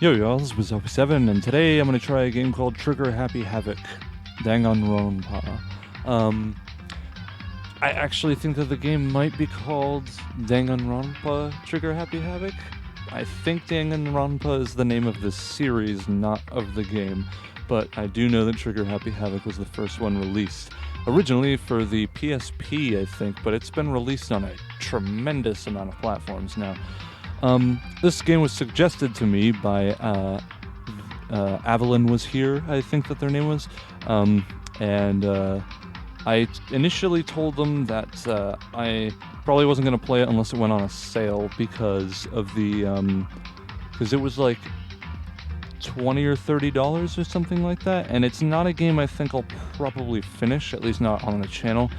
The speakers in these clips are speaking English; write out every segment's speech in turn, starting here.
Yo y'all, this is Wiissoppii7, and today I'm going to try a game called Trigger Happy Havok Dangonronpa. I actually think that the game might be called Dangonronpa Trigger Happy Havok. I think Dangonronpa is the name of the series, not of the game, but I do know that Trigger Happy Havok was the first one released. Originally for the PSP, I think, but it's been released on a tremendous amount of platforms now. This game was suggested to me by Avalynwastaken, I think that their name was, and I initially told them that I probably wasn't going to play it unless it went on a sale because of the, because it was like $20 or $30 or something like that, and it's not a game I think I'll probably finish, at least not on the channel.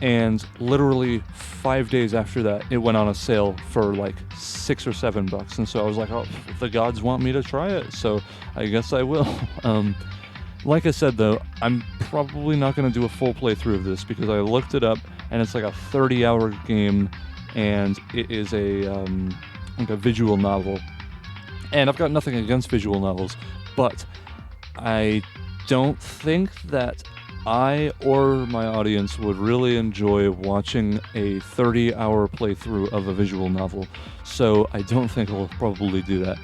And literally 5 days after that, it went on a sale for like $6 or $7, and so I was like, oh, the gods want me to try it, so I guess I will. Like I said though, I'm probably not going to do a full playthrough of this because I looked it up, and it's like a 30-hour game, and it is like a visual novel. And I've got nothing against visual novels, but I don't think that I or my audience would really enjoy watching a 30-hour playthrough of a visual novel, so I don't think I'll probably do that.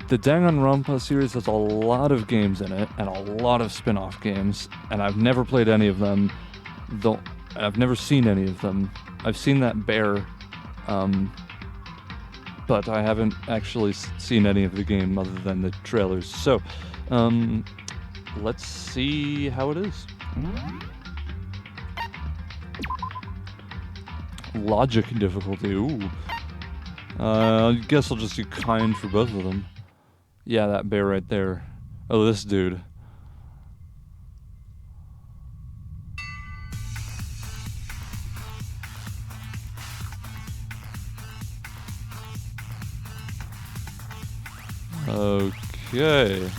The Dangonronpa series has a lot of games in it, and a lot of spin-off games, and I've never played any of them, though I've never seen any of them. I've seen that bear, but I haven't actually seen any of the game other than the trailers, so, let's see how it is. Logic difficulty, ooh. I guess I'll just do kind for both of them. Yeah, that bear right there. Oh, this dude. Okay.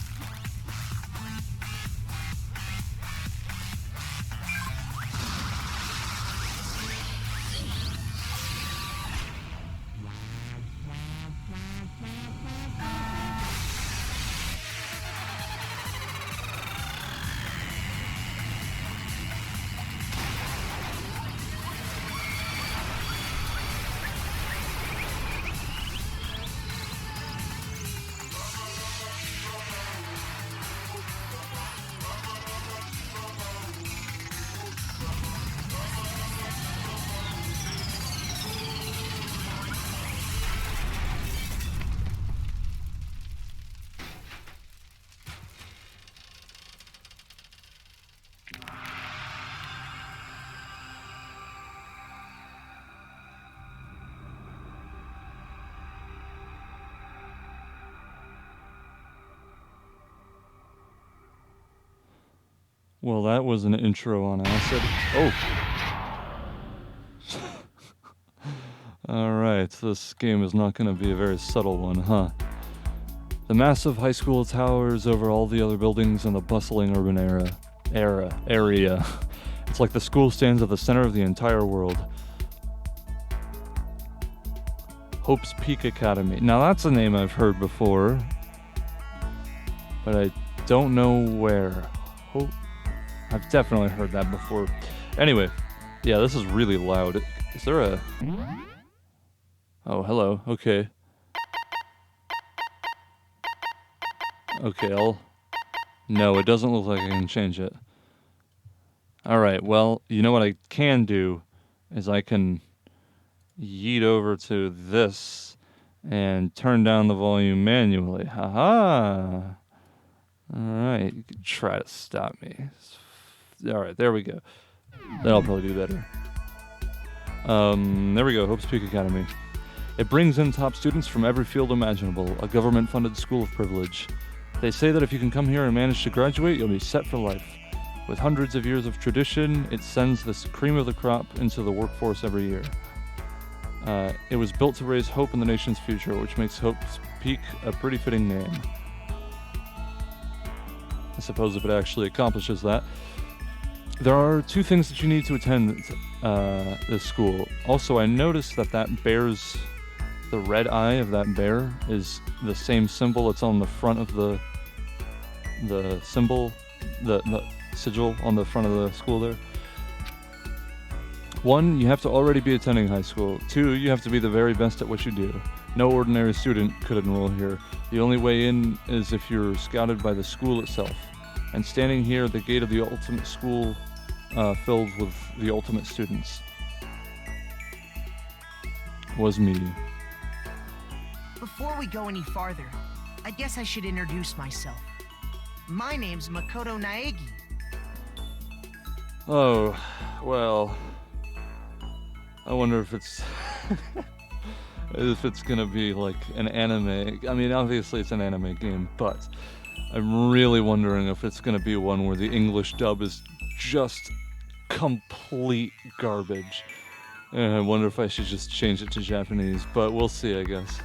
Well, that was an intro on acid. Oh! Alright, this game is not going to be a very subtle one, huh? The massive high school towers over all the other buildings in the bustling urban area. It's like the school stands at the center of the entire world. Hope's Peak Academy. Now that's a name I've heard before, but I don't know where. I've definitely heard that before. Anyway, yeah, this is really loud. Is there a... Oh, hello. Okay. Okay, No, it doesn't look like I can change it. Alright, well, you know what I can do is I can yeet over to this and turn down the volume manually. Haha! Alright, you can try to stop me. Alright, there we go. That'll probably do better. There we go, Hope's Peak Academy. It brings in top students from every field imaginable, a government-funded school of privilege. They say that if you can come here and manage to graduate, you'll be set for life. With hundreds of years of tradition, it sends the cream of the crop into the workforce every year. It was built to raise hope in the nation's future, which makes Hope's Peak a pretty fitting name. I suppose if it actually accomplishes that. There are two things that you need to attend this school. Also, I noticed that bear's the red eye of that bear is the same symbol that's on the front of the symbol, the sigil on the front of the school there. 1, you have to already be attending high school. 2, you have to be the very best at what you do. No ordinary student could enroll here. The only way in is if you're scouted by the school itself. And standing here at the gate of the ultimate school filled with the ultimate students was me. Before we go any farther, I guess I should introduce myself. My name's Makoto Naegi. Oh, well, I wonder if it's if it's gonna be like an anime. I mean, obviously it's an anime game, but I'm really wondering if it's gonna be one where the English dub is just complete garbage. And I wonder if I should just change it to Japanese, but we'll see, I guess.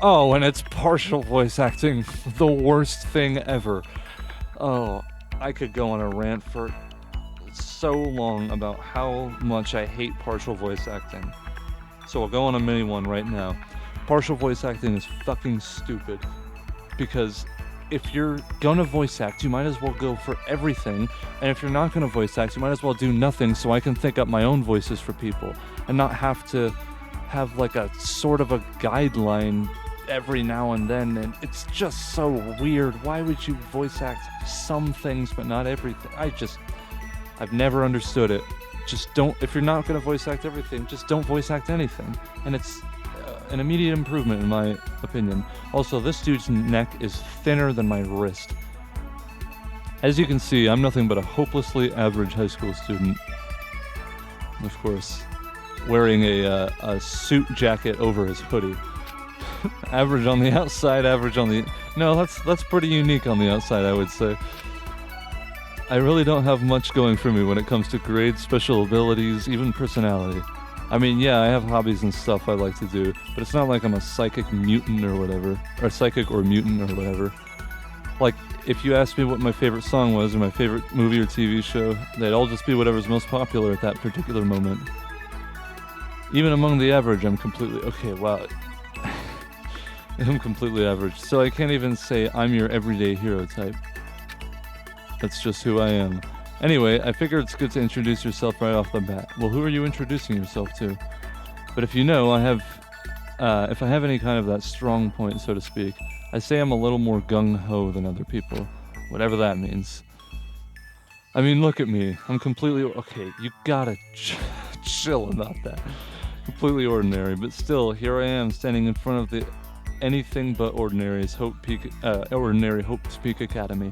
Oh, and it's partial voice acting. The worst thing ever. Oh, I could go on a rant for so long about how much I hate partial voice acting. So I'll go on a mini one right now. Partial voice acting is fucking stupid. Because if you're gonna voice act, you might as well go for everything. And if you're not gonna voice act, you might as well do nothing so I can think up my own voices for people. And not have to have like a sort of a guideline every now and then, and it's just so weird. Why would you voice act some things but not everything? I've never understood it. Just don't, if you're not going to voice act everything, just don't voice act anything. And it's an immediate improvement in my opinion. Also, this dude's neck is thinner than my wrist. As you can see, I'm nothing but a hopelessly average high school student. Of course, wearing a suit jacket over his hoodie. Average on the outside, average on the... No, that's pretty unique on the outside, I would say. I really don't have much going for me when it comes to grades, special abilities, even personality. I mean, yeah, I have hobbies and stuff I like to do, but it's not like I'm a psychic mutant or whatever. Or psychic or mutant or whatever. Like, if you asked me what my favorite song was or my favorite movie or TV show, they'd all just be whatever's most popular at that particular moment. Even among the average, I'm completely... Okay, wow. I'm completely average, so I can't even say I'm your everyday hero type. That's just who I am. Anyway, I figure it's good to introduce yourself right off the bat. Well, who are you introducing yourself to? But if you know, if I have any kind of that strong point, so to speak, I say I'm a little more gung-ho than other people, whatever that means. I mean, look at me. I'm completely... Okay, you gotta chill about that. Completely ordinary, but still, here I am standing in front of the anything but ordinary's ordinary Hope's Peak Academy.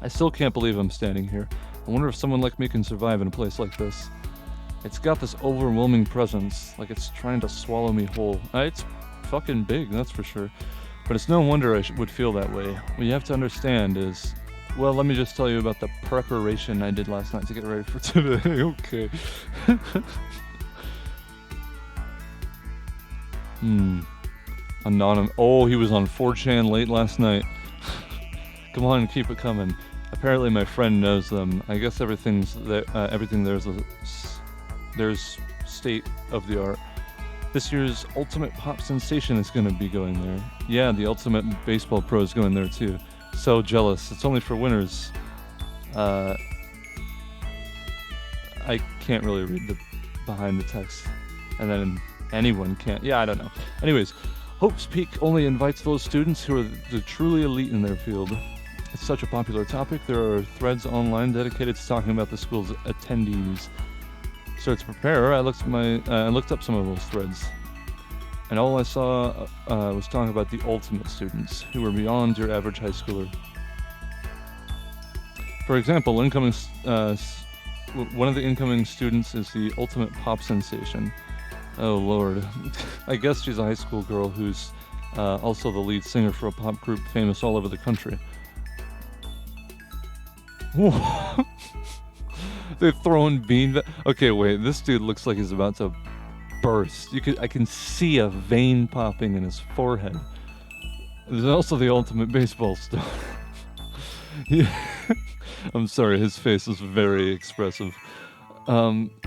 I still can't believe I'm standing here. I wonder if someone like me can survive in a place like this. It's got this overwhelming presence, like it's trying to swallow me whole. It's fucking big, that's for sure. But it's no wonder I would feel that way. What you have to understand is... Well, let me just tell you about the preparation I did last night to get ready for today. Okay. Anonymous. Oh, he was on 4chan late last night. Come on, keep it coming. Apparently my friend knows them. I guess everything there's state of the art. This year's Ultimate Pop Sensation is going to be going there. Yeah, the Ultimate Baseball Pro is going there too. So jealous. It's only for winners. I can't really read the behind the text. And then anyone can't. Yeah, I don't know. Anyways, Hope's Peak only invites those students who are the truly elite in their field. It's such a popular topic, there are threads online dedicated to talking about the school's attendees. So to prepare, I looked up some of those threads. And all I saw was talking about the ultimate students, who were beyond your average high schooler. For example, one of the incoming students is the Ultimate Pop Sensation. Oh lord. I guess she's a high school girl who's also the lead singer for a pop group famous all over the country. They're throwing bean... Okay, wait, this dude looks like he's about to burst. I can see a vein popping in his forehead. There's also the ultimate baseball star. I'm sorry, his face is very expressive.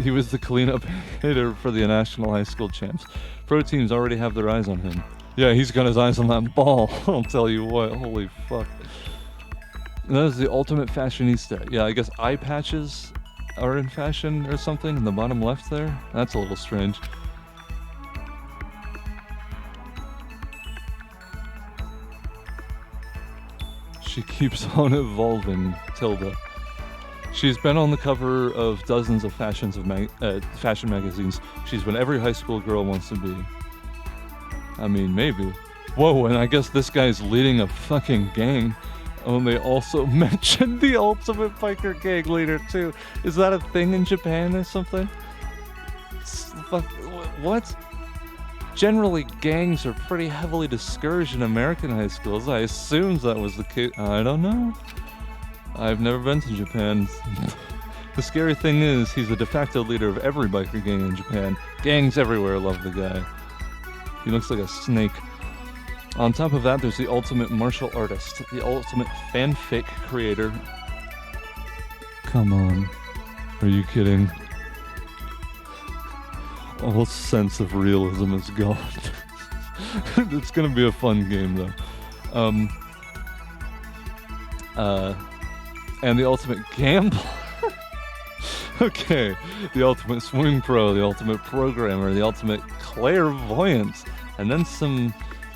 He was the cleanup hitter for the national high school champs. Pro teams already have their eyes on him. Yeah, he's got his eyes on that ball. I'll tell you what. Holy fuck. That is the ultimate fashionista. Yeah, I guess eye patches are in fashion or something in the bottom left there. That's a little strange. She keeps on evolving, Tilda. She's been on the cover of dozens of fashion magazines. She's been every high school girl wants to be. I mean, maybe. Whoa, and I guess this guy's leading a fucking gang. Oh, and they also mentioned the ultimate biker gang leader, too. Is that a thing in Japan or something? What? Generally, gangs are pretty heavily discouraged in American high schools. I assumed that was the case. I don't know. I've never been to Japan. The scary thing is, he's the de facto leader of every biker gang in Japan. Gangs everywhere love the guy. He looks like a snake. On top of that, there's the ultimate martial artist, the ultimate fanfic creator. Come on. Are you kidding? All sense of realism is gone. It's gonna be a fun game, though. And the ultimate gambler. Okay, the ultimate swing pro, the ultimate programmer, the ultimate clairvoyant, and then some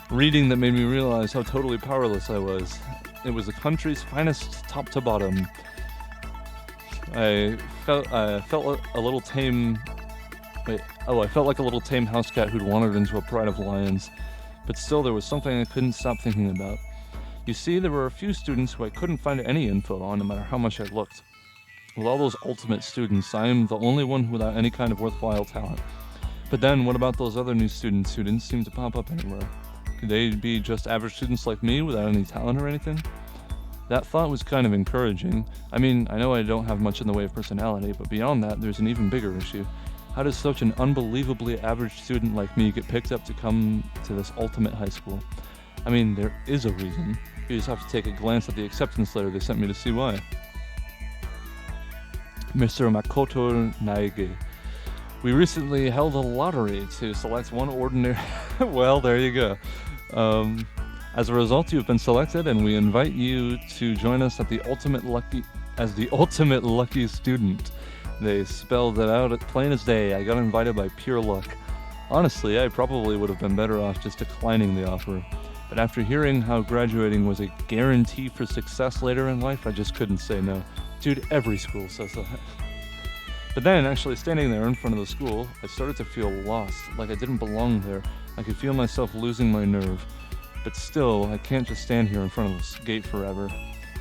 reading that made me realize how totally powerless I was. It was the country's finest top to bottom. I felt a little tame. I felt like a little tame house cat who'd wandered into a pride of lions. But still, there was something I couldn't stop thinking about. You see, there were a few students who I couldn't find any info on, no matter how much I looked. With all those ultimate students, I am the only one without any kind of worthwhile talent. But then, what about those other new students who didn't seem to pop up anywhere? Could they be just average students like me without any talent or anything? That thought was kind of encouraging. I mean, I know I don't have much in the way of personality, but beyond that, there's an even bigger issue. How does such an unbelievably average student like me get picked up to come to this ultimate high school? I mean, there is a reason. You just have to take a glance at the acceptance letter they sent me to see why. Mr. Makoto Naige. We recently held a lottery to select one ordinary... Well, there you go. As a result, you've been selected, and we invite you to join us at the ultimate lucky student. They spelled it out plain as day. I got invited by pure luck. Honestly, I probably would have been better off just declining the offer. But after hearing how graduating was a guarantee for success later in life, I just couldn't say no. Dude, every school says that. But then, actually standing there in front of the school, I started to feel lost, like I didn't belong there. I could feel myself losing my nerve. But still, I can't just stand here in front of this gate forever.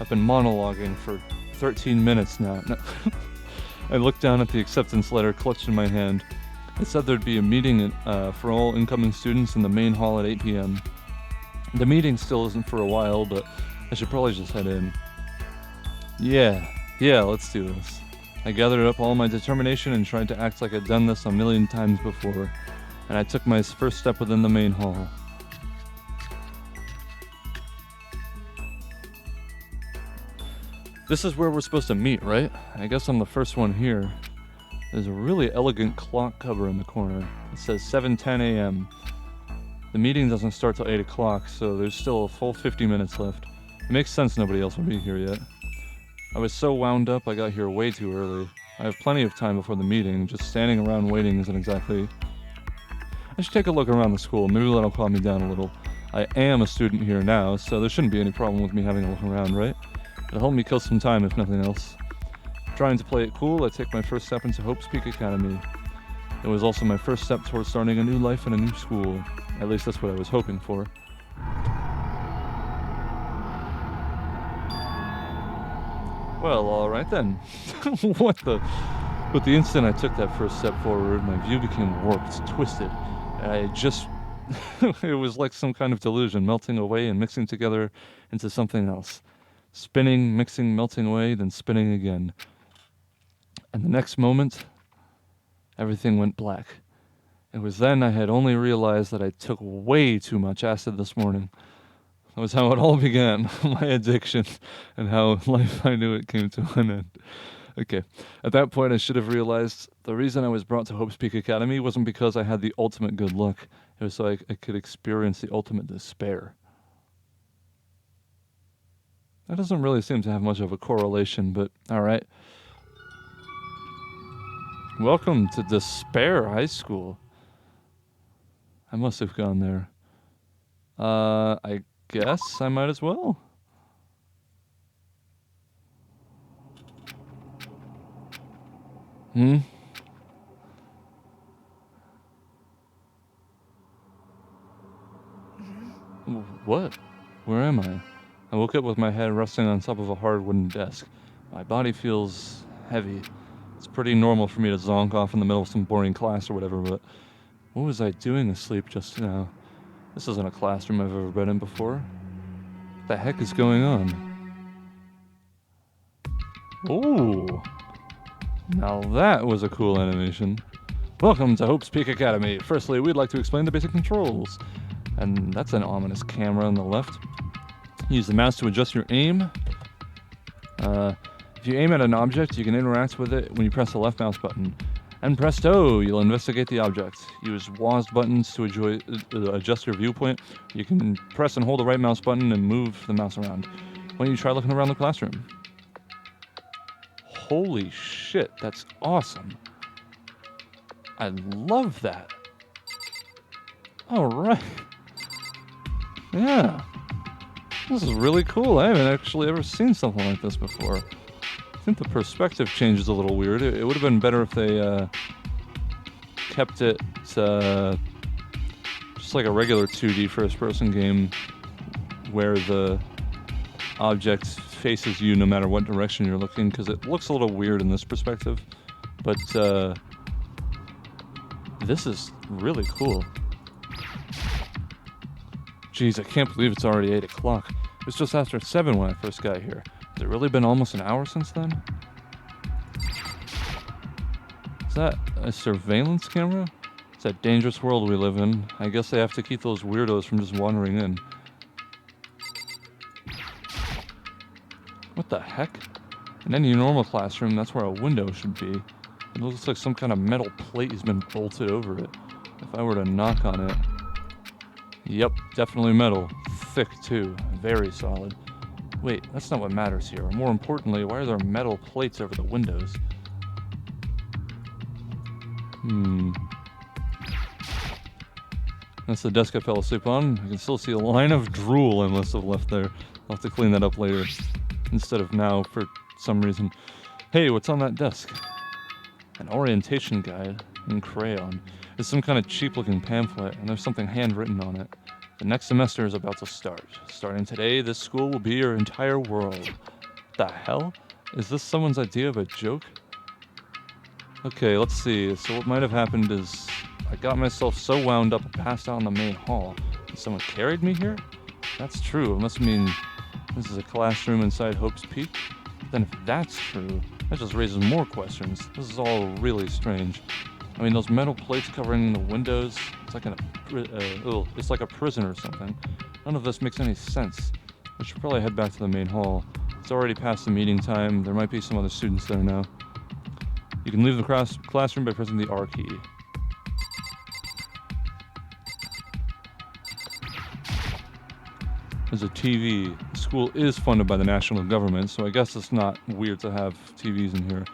I've been monologuing for 13 minutes now. I looked down at the acceptance letter clutched in my hand. It said there'd be a meeting for all incoming students in the main hall at 8 p.m. The meeting still isn't for a while, but I should probably just head in. Yeah, let's do this. I gathered up all my determination and tried to act like I'd done this a million times before, and I took my first step within the main hall. This is where we're supposed to meet, right? I guess I'm the first one here. There's a really elegant clock cover in the corner. It says 7:10 a.m. The meeting doesn't start till 8 o'clock, so there's still a full 50 minutes left. It makes sense nobody else will be here yet. I was so wound up I got here way too early. I have plenty of time before the meeting, just standing around waiting isn't exactly... I should take a look around the school, maybe that'll calm me down a little. I am a student here now, so there shouldn't be any problem with me having a look around, right? It'll help me kill some time if nothing else. Trying to play it cool, I take my first step into Hope's Peak Academy. It was also my first step towards starting a new life in a new school. At least that's what I was hoping for. Well, alright then. What the... But the instant I took that first step forward, my view became warped, twisted. It was like some kind of delusion, melting away and mixing together into something else. Spinning, mixing, melting away, then spinning again. And the next moment, everything went black. It was then I had only realized that I took way too much acid this morning. That was how it all began, my addiction, and how life I knew it came to an end. Okay. At that point, I should have realized the reason I was brought to Hope's Peak Academy wasn't because I had the ultimate good luck. It was so I could experience the ultimate despair. That doesn't really seem to have much of a correlation, but alright. Welcome to Despair High School. I must have gone there. I guess I might as well. What? Where am I? I woke up with my head resting on top of a hard wooden desk. My body feels heavy. It's pretty normal for me to zonk off in the middle of some boring class or whatever, but what was I doing asleep just now? This isn't a classroom I've ever been in before. What the heck is going on? Ooh. Now that was a cool animation. Welcome to Hope's Peak Academy. Firstly, we'd like to explain the basic controls. And that's an ominous camera on the left. Use the mouse to adjust your aim. If you aim at an object, you can interact with it when you press the left mouse button. And presto, you'll investigate the object. Use WASD buttons to adjust your viewpoint. You can press and hold the right mouse button and move the mouse around. Why don't you try looking around the classroom? Holy shit, that's awesome. I love that. Alright. Yeah. This is really cool. I haven't actually ever seen something like this before. I think the perspective change is a little weird. It would have been better if they kept it just like a regular 2D first-person game where the object faces you no matter what direction you're looking, because it looks a little weird in this perspective. But this is really cool. Jeez, I can't believe it's already 8 o'clock. It was just after 7 when I first got here. Has it really been almost an hour since then? Is that a surveillance camera? It's a dangerous world we live in. I guess they have to keep those weirdos from just wandering in. What the heck? In any normal classroom, that's where a window should be. It looks like some kind of metal plate has been bolted over it. If I were to knock on it... Yep, definitely metal. Thick, too. Very solid. Wait, that's not what matters here. More importantly, why are there metal plates over the windows? That's the desk I fell asleep on. I can still see a line of drool I must have left there. I'll have to clean that up later. Instead of now, for some reason. Hey, what's on that desk? An orientation guide in crayon. It's some kind of cheap-looking pamphlet, and there's something handwritten on it. The next semester is about to start. Starting today, this school will be your entire world. The hell? Is this someone's idea of a joke? Okay, let's see. So what might have happened is I got myself so wound up I passed out in the main hall. And someone carried me here? That's true. It must mean this is a classroom inside Hope's Peak. Then if that's true, that just raises more questions. This is all really strange. I mean, those metal plates covering the windows, it's like it's like a prison or something. None of this makes any sense. I should probably head back to the main hall. It's already past the meeting time. There might be some other students there now. You can leave the classroom by pressing the R key. There's a TV. The school is funded by the national government, so I guess it's not weird to have TVs in here.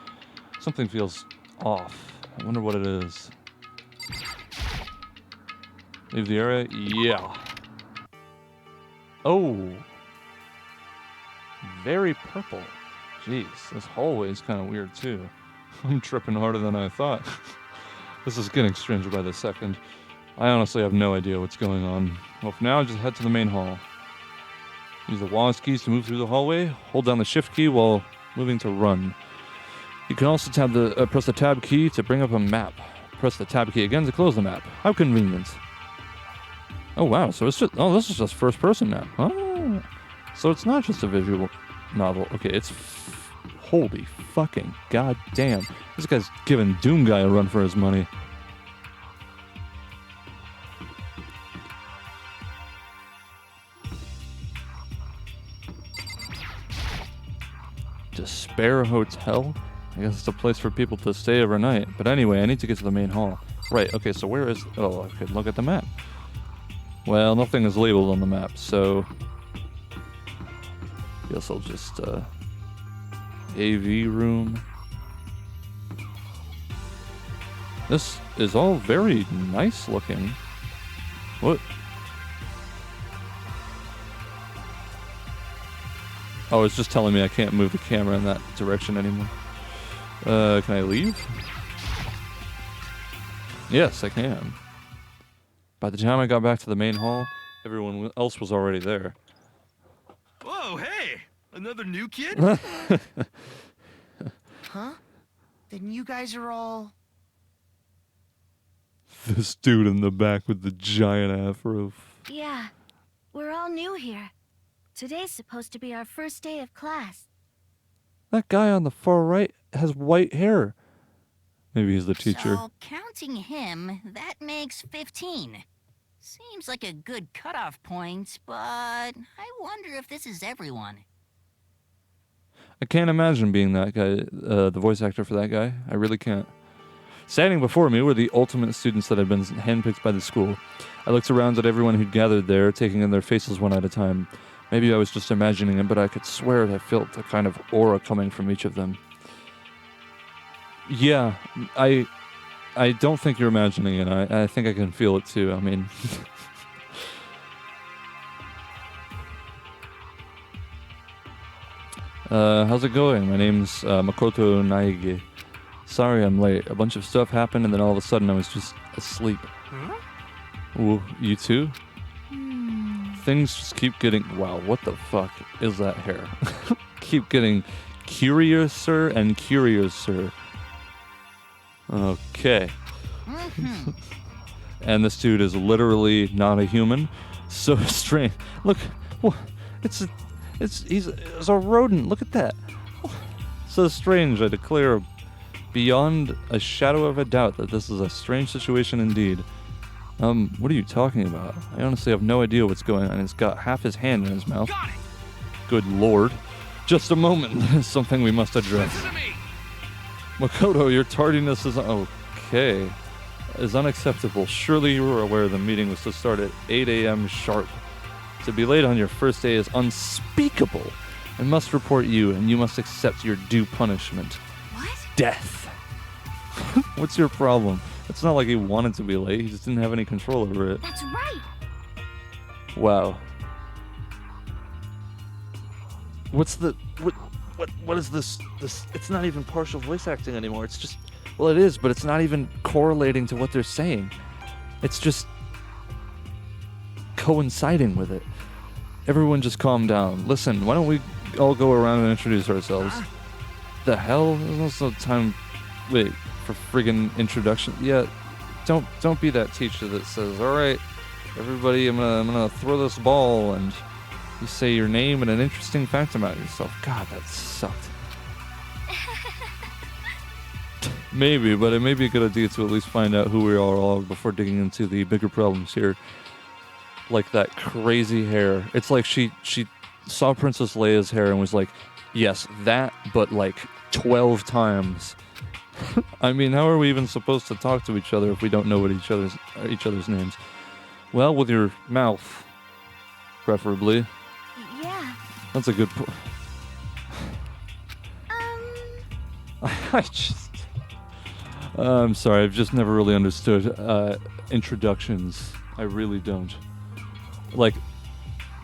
Something feels off. I wonder what it is. Leave the area? Yeah. Oh. Very purple. Jeez, this hallway is kind of weird too. I'm tripping harder than I thought. This is getting stranger by the second. I honestly have no idea what's going on. Well, for now, just head to the main hall. Use the WASD keys to move through the hallway. Hold down the shift key while moving to run. You can also press the tab key to bring up a map. Press the tab key again to close the map. How convenient. Oh wow, so it's just, this is just first person now. Oh, so it's not just a visual novel. Okay, it's, holy fucking goddamn. This guy's giving Doom Guy a run for his money. Despair Hotel? I guess it's a place for people to stay overnight. But anyway, I need to get to the main hall. Right, okay, so where is... Oh, I could look at the map. Well, nothing is labeled on the map, so... Guess I'll just, AV room. This is all very nice looking. What? Oh, it's just telling me I can't move the camera in that direction anymore. Can I leave? Yes, I can. By the time I got back to the main hall, everyone else was already there. Whoa, hey! Another new kid? Huh? Then you guys are all... This dude in the back with the giant afro. Yeah, we're all new here. Today's supposed to be our first day of class. That guy on the far right has white hair. Maybe he's the teacher. So, counting him, that makes 15. Seems like a good cutoff point, but I wonder if this is everyone. I can't imagine being that guy, the voice actor for that guy. I really can't. Standing before me were the ultimate students that had been handpicked by the school. I looked around at everyone who'd gathered there, taking in their faces one at a time. Maybe I was just imagining it, but I could swear I felt a kind of aura coming from each of them. Yeah, I don't think you're imagining it. I think I can feel it too. I mean... how's it going? My name's Makoto Naige. Sorry I'm late. A bunch of stuff happened and then all of a sudden I was just asleep. Huh? Ooh, you too? Things just keep getting... Wow, what the fuck is that hair? Keep getting curiouser and curiouser. Okay. And this dude is literally not a human. So strange. Look, he's a rodent. Look at that. So strange, I declare beyond a shadow of a doubt that this is a strange situation indeed. What are you talking about? I honestly have no idea what's going on. He's got half his hand in his mouth. Got it! Good lord. Just a moment. Something we must address. Listen to me! Makoto, your tardiness is... Okay. Is unacceptable. Surely you were aware the meeting was to start at 8 a.m. sharp. To be late on your first day is unspeakable. I must report you, and you must accept your due punishment. What? Death. What's your problem? It's not like he wanted to be late. He just didn't have any control over it. That's right. Wow. What's the... What is this? It's not even partial voice acting anymore. It's just... Well, it is, but it's not even correlating to what they're saying. It's just... coinciding with it. Everyone just calm down. Listen, why don't we all go around and introduce ourselves? The hell? There's also time... Wait, for friggin' introduction? Yeah, don't be that teacher that says, alright, everybody, I'm gonna throw this ball, and you say your name and an interesting fact about yourself. God, that sucked. Maybe, but it may be a good idea to at least find out who we are all before digging into the bigger problems here. Like that crazy hair. It's like she saw Princess Leia's hair and was like, yes, that, but like 12 times. I mean, how are we even supposed to talk to each other if we don't know what each other's names? Well, with your mouth, preferably. Yeah. That's a good point. I'm sorry, I've just never really understood introductions. I really don't. Like,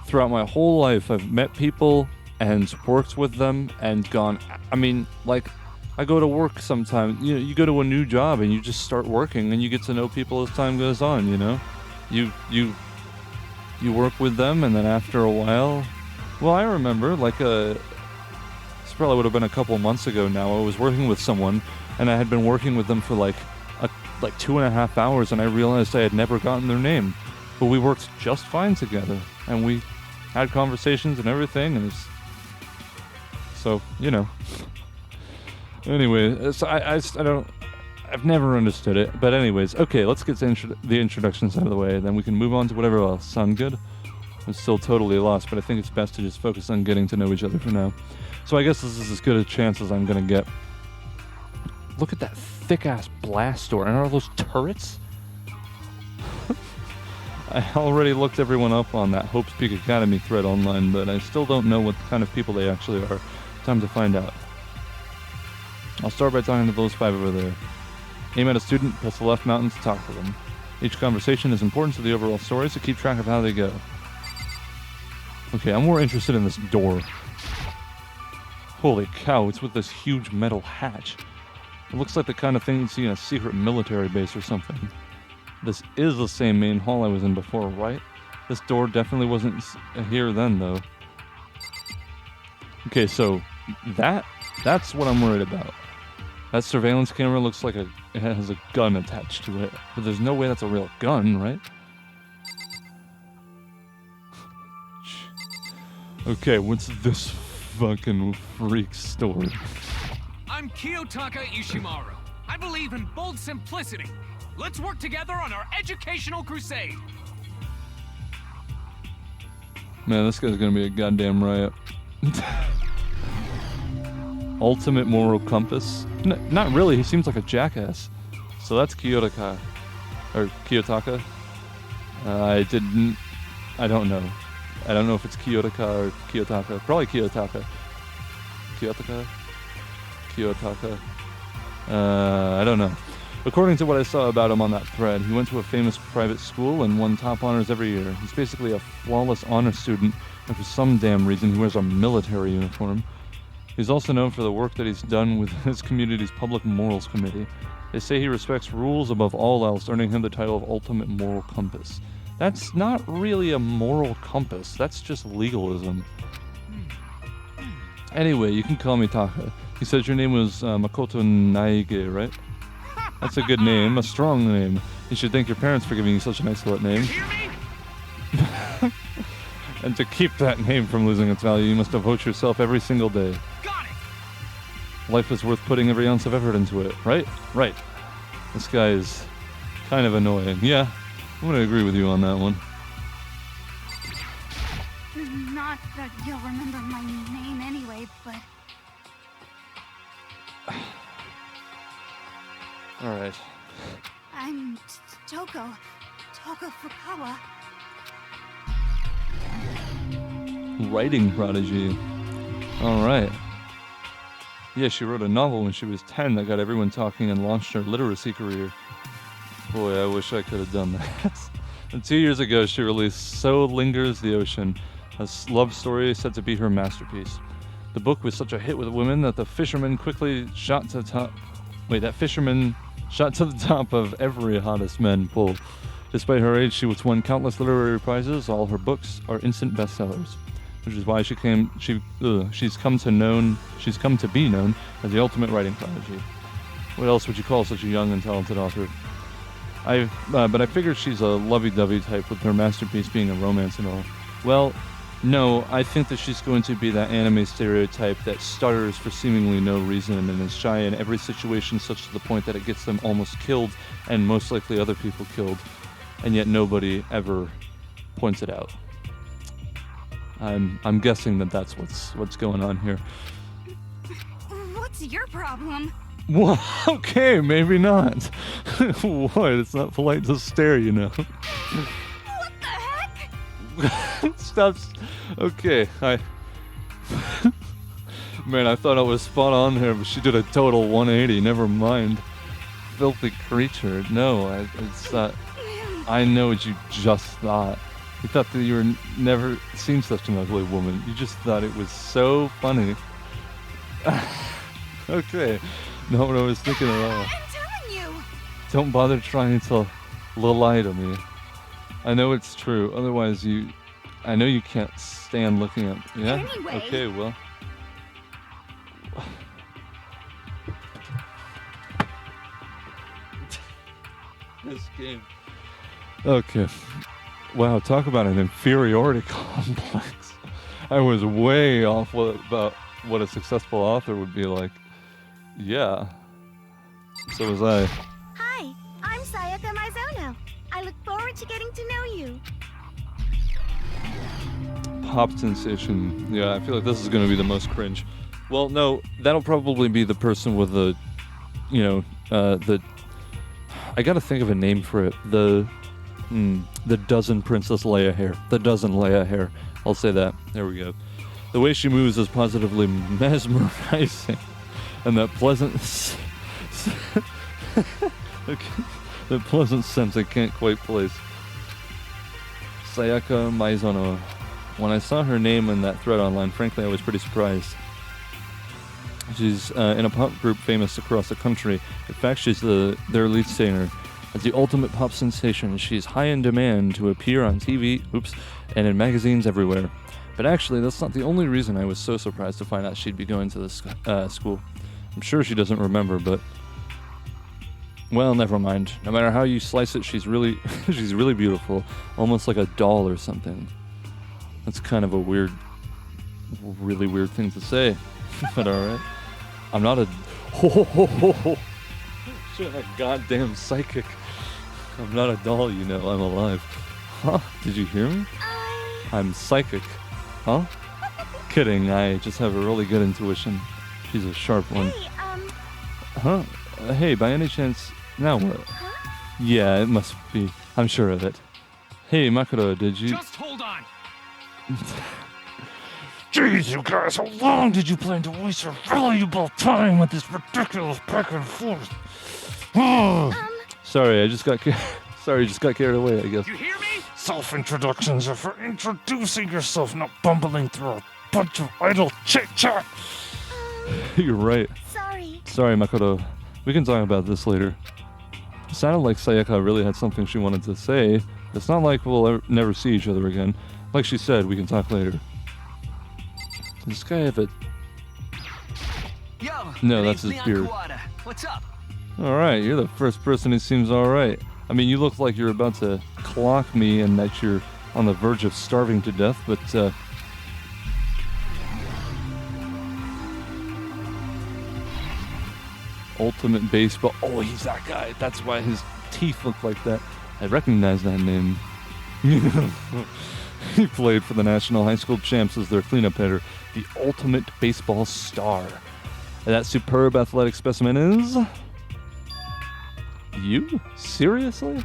throughout my whole life, I've met people and worked with them and gone... I mean, like... I go to work sometimes. You go to a new job and you just start working and you get to know people as time goes on, you know? You work with them and then after a while... Well, I remember, like, this probably would have been a couple months ago now. I was working with someone and I had been working with them for like 2.5 hours and I realized I had never gotten their name. But we worked just fine together and we had conversations and everything and it's... So, you know... Anyway, so I've never understood it. But anyways, okay, let's get to the introductions out of the way, then we can move on to whatever else. Sound good? I'm still totally lost, but I think it's best to just focus on getting to know each other for now. So I guess this is as good a chance as I'm gonna get. Look at that thick-ass blast door. And are those turrets? I already looked everyone up on that Hope's Peak Academy thread online, but I still don't know what kind of people they actually are. Time to find out. I'll start by talking to those 5 over there. Aim at a student, press the left mountain to talk to them. Each conversation is important to the overall story, so keep track of how they go. Okay, I'm more interested in this door. Holy cow, it's with this huge metal hatch. It looks like the kind of thing you'd see in a secret military base or something. This is the same main hall I was in before, right? This door definitely wasn't here then, though. Okay, so that's what I'm worried about. That surveillance camera looks like it has a gun attached to it, but there's no way that's a real gun, right? Okay, what's this fucking freak story? I'm Kiyotaka Ishimaru. I believe in bold simplicity. Let's work together on our educational crusade. Man, this guy's gonna be a goddamn riot. Ultimate moral compass? Not really, he seems like a jackass. So that's Kiyotaka. Or Kiyotaka? I don't know. I don't know if it's Kiyotaka or Kiyotaka. Probably Kiyotaka. Kiyotaka? Kiyotaka? I don't know. According to what I saw about him on that thread, he went to a famous private school and won top honors every year. He's basically a flawless honor student, and for some damn reason he wears a military uniform. He's also known for the work that he's done with his community's public morals committee. They say he respects rules above all else, earning him the title of Ultimate Moral Compass. That's not really a moral compass, that's just legalism. Anyway, you can call me Taka. He said your name was Makoto Naige, right? That's a good name, a strong name. You should thank your parents for giving you such an excellent name. And to keep that name from losing its value, you must devote yourself every single day. Got it. Life is worth putting every ounce of effort into it, right? Right. This guy is kind of annoying. Yeah, I'm gonna agree with you on that one. Not that you'll remember my name anyway, but... Alright. I'm Toko Fukawa. Writing prodigy. Alright. Yeah, she wrote a novel when she was 10 that got everyone talking and launched her literacy career. Boy, I wish I could have done that. And 2 years ago, she released So Lingers the Ocean, a love story said to be her masterpiece. The book was such a hit with women that the fisherman quickly shot to the top. Wait, that fisherman shot to the top of every hottest men poll. Despite her age, she has won countless literary prizes. All her books are instant bestsellers, which is why she's come to be known as the ultimate writing prodigy. What else would you call such a young and talented author? But I figured she's a lovey-dovey type with her masterpiece being a romance and all. Well, no, I think that she's going to be that anime stereotype that stutters for seemingly no reason and is shy in every situation, such to the point that it gets them almost killed and most likely other people killed, and yet nobody ever points it out. I'm guessing that that's what's going on here. What's your problem? Well, okay, maybe not. What? It's not polite to stare, you know. What the heck? Stop. Okay, Man, I thought I was spot on here, but she did a total 180. Never mind. Filthy creature. No, it's not. I know what you just thought. You thought that you were never seen such an ugly woman. You just thought it was so funny. Okay, not what I was thinking at all. I'm telling you. Don't bother trying to lie to me. I know it's true. Otherwise, I know you can't stand looking at. Yeah. Anyway. Okay. Well. This game. Okay. Wow, talk about an inferiority complex. I was way off about what a successful author would be like. Yeah. So was I. Hi, I'm Sayaka Mizono. I look forward to getting to know you. Pop sensation. Yeah, I feel like this is going to be the most cringe. Well, no, that'll probably be the person with the I gotta think of a name for it. The dozen Princess Leia hair. The dozen Leia hair. I'll say that. There we go. The way she moves is positively mesmerizing. And that pleasant... that pleasant sense I can't quite place. Sayaka Maizono. When I saw her name in that thread online, frankly, I was pretty surprised. She's in a pop group famous across the country. In fact, she's their lead singer. As the ultimate pop sensation, she's high in demand to appear on TV, and in magazines everywhere. But actually, that's not the only reason I was so surprised to find out she'd be going to this school. I'm sure she doesn't remember, but... Well, never mind. No matter how you slice it, she's really beautiful. Almost like a doll or something. That's kind of a really weird thing to say. But alright. I'm not a... Shit, a goddamn psychic. I'm not a doll, you know. I'm alive. Huh? Did you hear me? I'm psychic. Huh? Kidding, I just have a really good intuition. She's a sharp one. Hey, Huh? Hey, by any chance... Now what? huh? Yeah, it must be. I'm sure of it. Hey, Makoto, did you... Just hold on. Jeez, you guys, how long did you plan to waste your valuable time with this ridiculous back and forth? Sorry, just got carried away, I guess. You hear me? Self-introductions are for introducing yourself, not bumbling through a bunch of idle chit-chat. You're right. Sorry, Makoto. We can talk about this later. It sounded like Sayaka really had something she wanted to say. It's not like we'll never see each other again. Like she said, we can talk later. Does this guy have a... Yo, No, my that's name's his Leon beard. Kawada. What's up? Alright, you're the first person who seems alright. I mean, you look like you're about to clock me and that you're on the verge of starving to death, but, Ultimate Baseball. Oh, he's that guy. That's why his teeth look like that. I recognize that name. He played for the National High School Champs as their cleanup hitter, the ultimate baseball star. And that superb athletic specimen is... You? Seriously?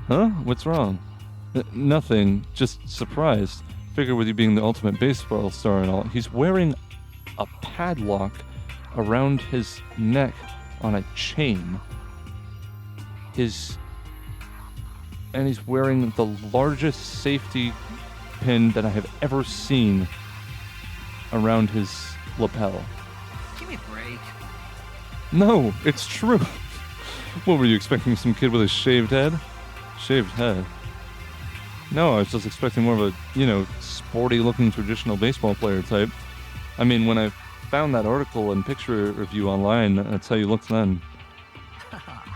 Huh? What's wrong? Nothing. Just surprised. Figure with you being the ultimate baseball star and all, he's wearing a padlock around his neck on a chain. And he's wearing the largest safety pin that I have ever seen around his lapel. Give me a break. No, it's true. What were you expecting, some kid with a shaved head? Shaved head? No, I was just expecting more of a, sporty looking traditional baseball player type. I mean, when I found that article and picture review online, that's how you looked then.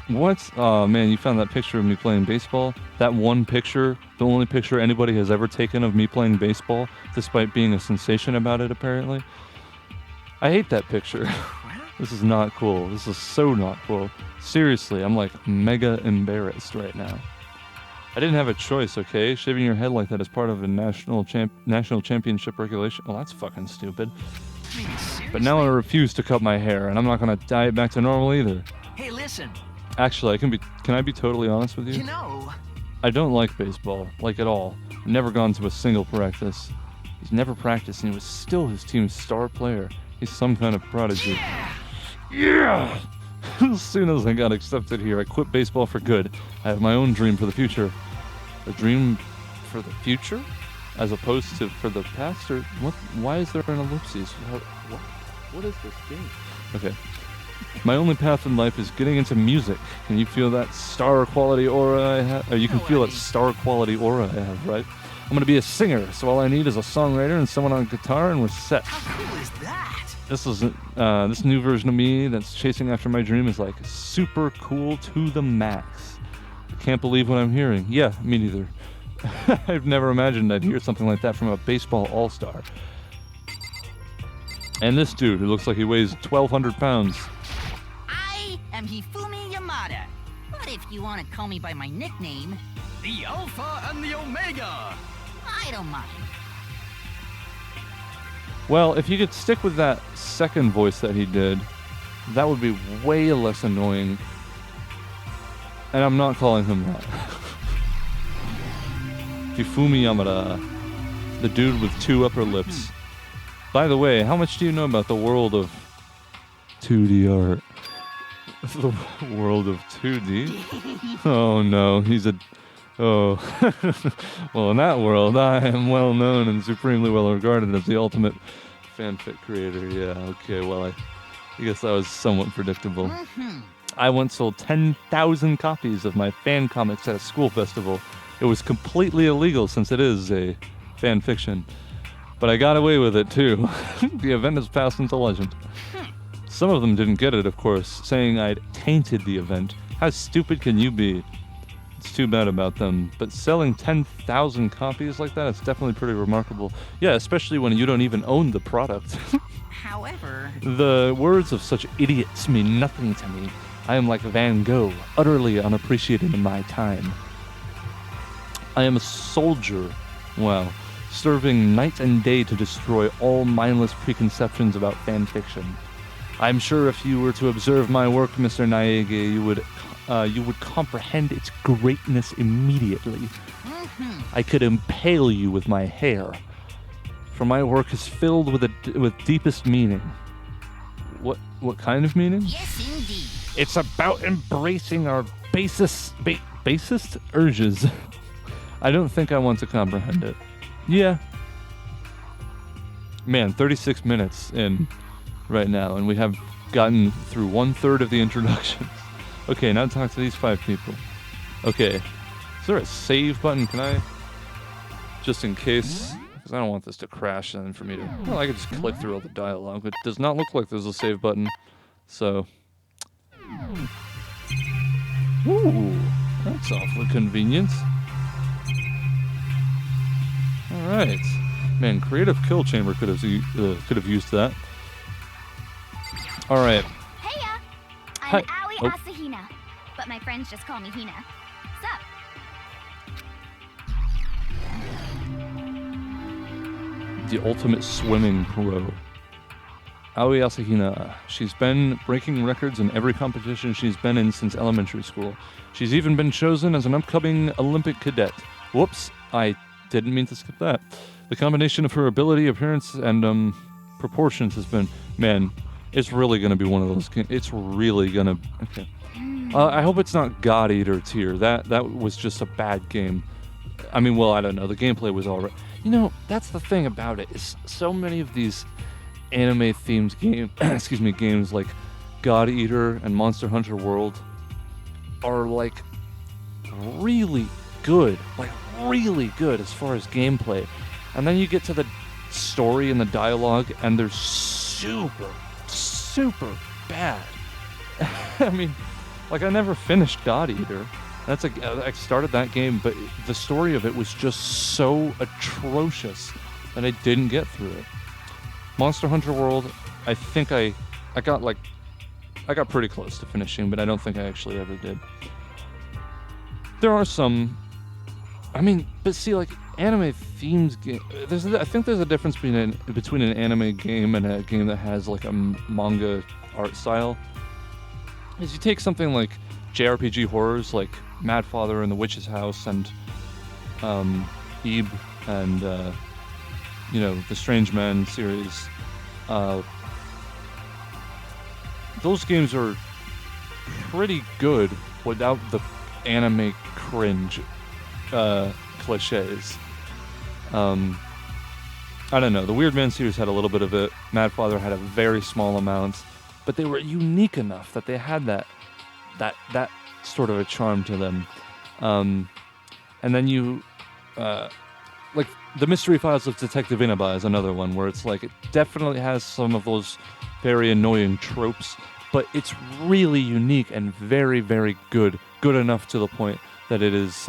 What? Oh man, you found that picture of me playing baseball? That one picture, the only picture anybody has ever taken of me playing baseball, despite being a sensation about it apparently? I hate that picture. This is not cool. This is so not cool. Seriously, I'm like mega embarrassed right now. I didn't have a choice, okay? Shaving your head like that is part of a national championship regulation. Well, that's fucking stupid. I mean, But now I seriously? refuse to cut my hair, and I'm not gonna dye it back to normal either. Hey, listen. Actually, can I be totally honest with you? You know, I don't like baseball, like at all. I've never gone to a single practice. He's never practiced, and he was still his team's star player. He's some kind of prodigy. Yeah! As soon as I got accepted here, I quit baseball for good. I have my own dream for the future. A dream for the future? As opposed to for the past? Or what? Why is there an ellipses? What is this game? Okay. My only path in life is getting into music. Can you feel that star quality aura I have? Or you can feel that star quality aura I have, right? I'm gonna be a singer, so all I need is a songwriter and someone on guitar, and we're set. how cool is that? This new version of me that's chasing after my dream is like super cool to the max. I can't believe what I'm hearing. Yeah, me neither. I've never imagined I'd hear something like that from a baseball all-star. And this dude, who looks like he weighs 1,200 pounds. I am Hifumi Yamada. But if you want to call me by my nickname, The Alpha and the Omega. I don't mind. Well, if you could stick with that second voice that he did, that would be way less annoying. And I'm not calling him that. Hifumi Yamada, the dude with 2 upper lips. By the way, how much do you know about the world of 2D art? The world of 2D? Oh no, he's a... Oh. Well, in that world, I am well known and supremely well regarded as the ultimate fanfic creator. Yeah, okay, well, I guess that was somewhat predictable. I once sold 10,000 copies of my fan comics at a school festival. It was completely illegal since it is a fan fiction. But I got away with it too. The event has passed into legend. Some of them didn't get it, of course, saying I'd tainted the event. How stupid can you be? It's too bad about them. But selling 10,000 copies like that, it's definitely pretty remarkable. Yeah, especially when you don't even own the product. However... The words of such idiots mean nothing to me. I am like Van Gogh, utterly unappreciated in my time. I am a soldier. Wow. Serving night and day to destroy all mindless preconceptions about fan fiction. I'm sure if you were to observe my work, Mr. Naege, you would comprehend its greatness immediately. I could impale you with my hair, for my work is filled with deepest meaning. What kind of meaning? Yes, indeed. It's about embracing our basest urges. I don't think I want to comprehend it. Yeah. Man, 36 minutes in right now, and we have gotten through 1/3 of the introductions. Okay, now talk to these 5 people. Okay. Is there a save button? Can I? Just in case. Because I don't want this to crash and for me to... Well, I could just click through all the dialogue. It does not look like there's a save button. So... Ooh, that's awfully convenient. Alright. Man, Creative Kill Chamber could have used that. Alright. Heya! Hi. I'm Aoi Oh. Asahina, but my friends just call me Hina. Sup? The ultimate swimming pro. Aoi Asahina. She's been breaking records in every competition she's been in since elementary school. She's even been chosen as an upcoming Olympic cadet. Whoops, I didn't mean to skip that. The combination of her ability, appearance, and proportions has been... Man, it's really going to be one of those games. It's really going to... Okay. I hope it's not God Eater tier. That was just a bad game. I mean, well, I don't know. The gameplay was all right. You know, that's the thing about it, is so many of these anime-themed games like God Eater and Monster Hunter World are, like, really good. Like, really good as far as gameplay. And then you get to the story and the dialogue, and they're super, super bad. I mean, like, I never finished God Eater. I started that game, but the story of it was just so atrocious that I didn't get through it. Monster Hunter World, I think I got pretty close to finishing, but I don't think I actually ever did. There are some, I mean, but see, like, anime themes game. I think there's a difference between an anime game and a game that has like a manga art style. Is you take something like JRPG horrors like Mad Father and the Witch's House and Ib and the Strange Man series. Those games are pretty good without the anime cringe cliches. I don't know. The Weird Man series had a little bit of it. Mad Father had a very small amount, but they were unique enough that they had that sort of a charm to them. And then you, like, The Mystery Files of Detective Inaba is another one where it's like, it definitely has some of those very annoying tropes, but it's really unique and very, very good. Good enough to the point that it is,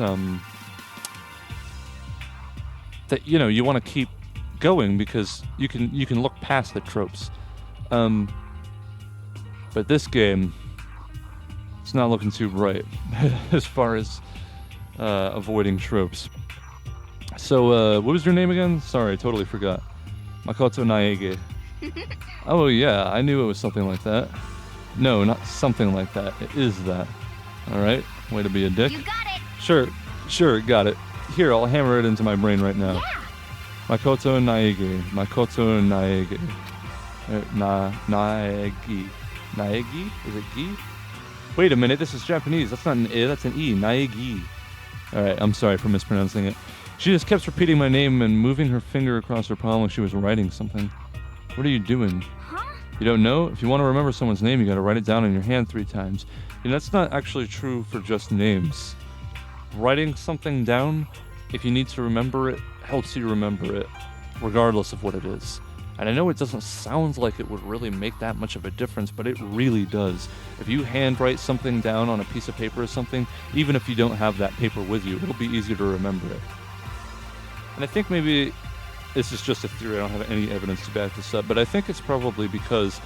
that, you want to keep going because you can look past the tropes. But this game, it's not looking too bright as far as avoiding tropes. So, what was your name again? Sorry, I totally forgot. Makoto Naege. Oh yeah, I knew it was something like that. No, not something like that. It is that. Alright? Way to be a dick. You got it. Sure, got it. Here, I'll hammer it into my brain right now. Yeah. Makoto Naegi. Makoto Naegi. Naegi. Naegi? Is it gi? Wait a minute, this is Japanese. That's not an I, that's an E. Naegi. Alright, I'm sorry for mispronouncing it. She just kept repeating my name and moving her finger across her palm like she was writing something. What are you doing? Huh? You don't know? If you want to remember someone's name, you gotta write it down in your hand 3 times. You know, that's not actually true for just names. Writing something down, if you need to remember it, helps you remember it, regardless of what it is. And I know it doesn't sound like it would really make that much of a difference, but it really does. If you handwrite something down on a piece of paper or something, even if you don't have that paper with you, it'll be easier to remember it. And I think maybe this is just a theory, I don't have any evidence to back this up, but I think it's probably because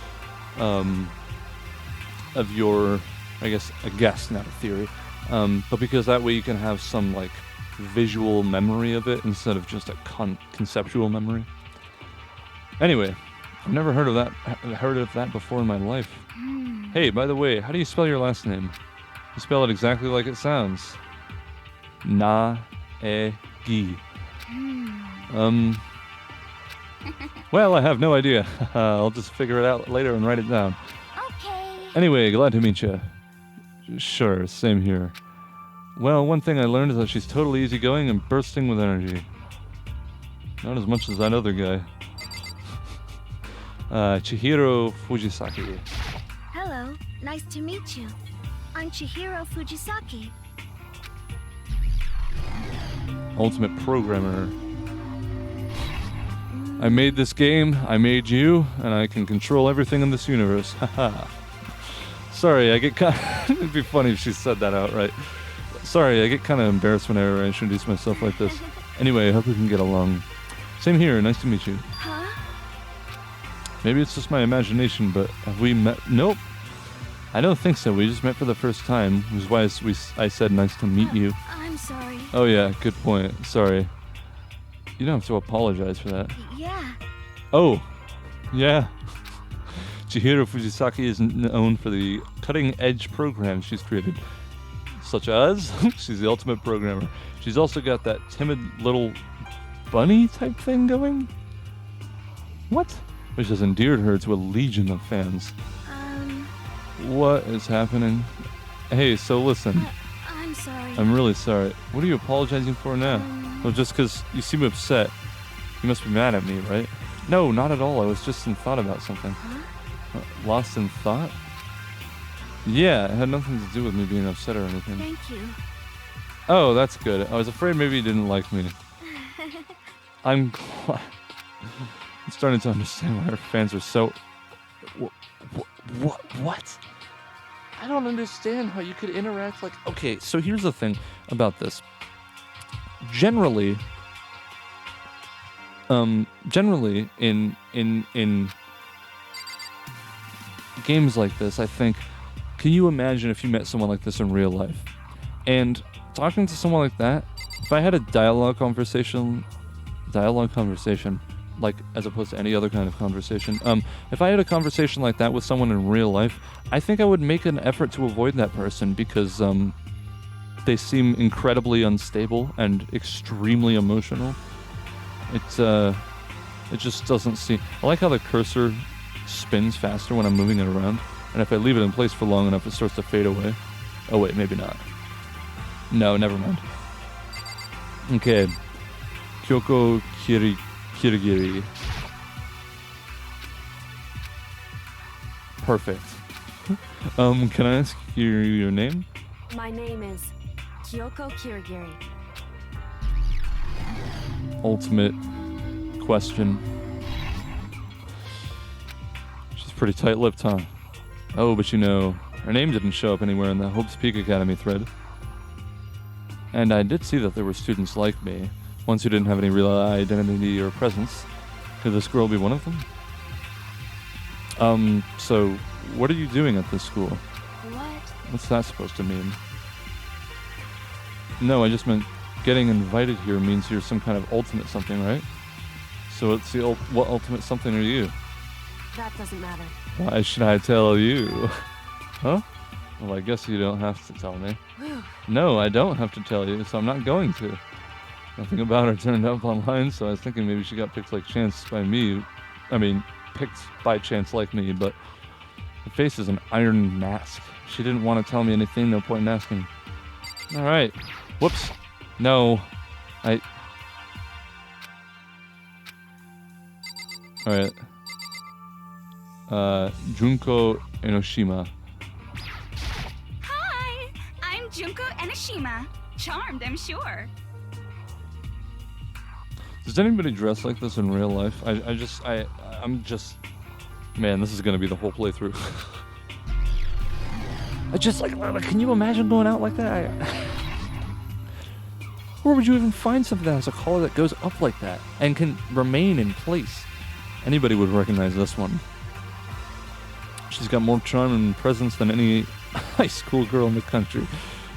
of your, I guess, not a theory, but because that way you can have some like visual memory of it instead of just a conceptual memory. Anyway, I've never heard of that before in my life. Hey, by the way, how do you spell your last name? You spell it exactly like it sounds. Na-e-gi. Well, I have no idea. I'll just figure it out later and write it down. Okay. Anyway, glad to meet you. Sure, same here. Well, one thing I learned is that she's totally easygoing and bursting with energy. Not as much as that other guy. Chihiro Fujisaki. Hello. Nice to meet you. I'm Chihiro Fujisaki. Ultimate programmer. I made this game, I made you, and I can control everything in this universe. Haha. Sorry, I get kind of... It'd be funny if she said that outright. Sorry, I get kind of embarrassed whenever I introduce myself like this. Anyway, I hope we can get along. Same here, nice to meet you. Huh? Maybe it's just my imagination, but have we met? Nope. I don't think so. We just met for the first time, which is why I said nice to meet you. I'm sorry. Oh yeah, good point. Sorry. You don't have to apologize for that. Yeah. Oh, yeah. Chihiro Fujisaki is known for the cutting-edge programs she's created, such as she's the ultimate programmer. She's also got that timid little bunny type thing going. What? Which has endeared her to a legion of fans. What is happening? Hey, so listen. I'm sorry. I'm really sorry. What are you apologizing for now? Well, just because you seem upset. You must be mad at me, right? No, not at all. I was just in thought about something. Huh? Lost in thought? Yeah, it had nothing to do with me being upset or anything. Thank you. Oh, that's good. I was afraid maybe you didn't like me. I'm starting to understand why our fans are so... What? I don't understand how you could interact like... Okay, so here's the thing about this. Generally in games like this, I think, can you imagine if you met someone like this in real life? And talking to someone like that, if I had a dialogue conversation, like as opposed to any other kind of conversation, if I had a conversation like that with someone in real life, I think I would make an effort to avoid that person because they seem incredibly unstable and extremely emotional. It just doesn't seem... I like how the cursor spins faster when I'm moving it around, and if I leave it in place for long enough, it starts to fade away. Oh wait, maybe not. No, never mind. Okay. Kyoko Kirigiri. Perfect. Can I ask your name? My name is Kyoko Kirigiri. Ultimate question. She's pretty tight-lipped, huh? Oh, but you know, her name didn't show up anywhere in the Hope's Peak Academy thread. And I did see that there were students like me, ones who didn't have any real identity or presence. Could this girl be one of them? So, what are you doing at this school? What? What's that supposed to mean? No, I just meant getting invited here means you're some kind of ultimate something, right? So it's the what ultimate something are you? That doesn't matter. Why should I tell you? Huh? Well, I guess you don't have to tell me. No, I don't have to tell you, so I'm not going to. Nothing about her turned up online, so I was thinking maybe she got picked like chance by me. I mean, picked by chance like me, but her face is an iron mask. She didn't want to tell me anything, no point in asking. Alright. Whoops. No. Alright. Junko Enoshima. Hi, I'm Junko Enoshima. Charmed, I'm sure. Does anybody dress like this in real life? I'm just... Man, this is gonna be the whole playthrough. I just like, can you imagine going out like that? Where would you even find something that has a collar that goes up like that and can remain in place? Anybody would recognize this one. She's got more charm and presence than any high school girl in the country.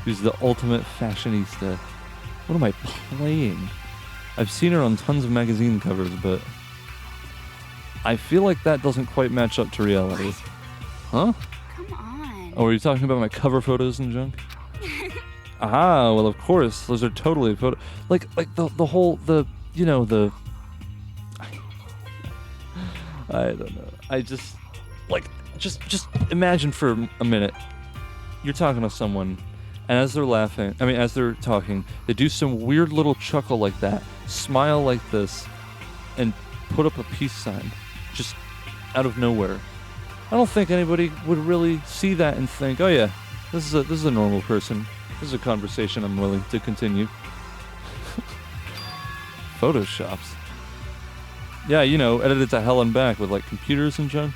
She's the ultimate fashionista. What am I playing? I've seen her on tons of magazine covers, but I feel like that doesn't quite match up to reality. Huh? Come on. Oh, are you talking about my cover photos and junk? Ah, well, of course. Those are totally photo... Like the whole, you know, the... I don't know. I just... Like, just imagine for a minute. You're talking to someone, and as they're laughing, as they're talking, they do some weird little chuckle like that, smile like this, and put up a peace sign. Just out of nowhere. I don't think anybody would really see that and think, oh yeah, this is a normal person. This is a conversation I'm willing to continue. Photoshops. Yeah, you know, edited to hell and back with like computers and junk.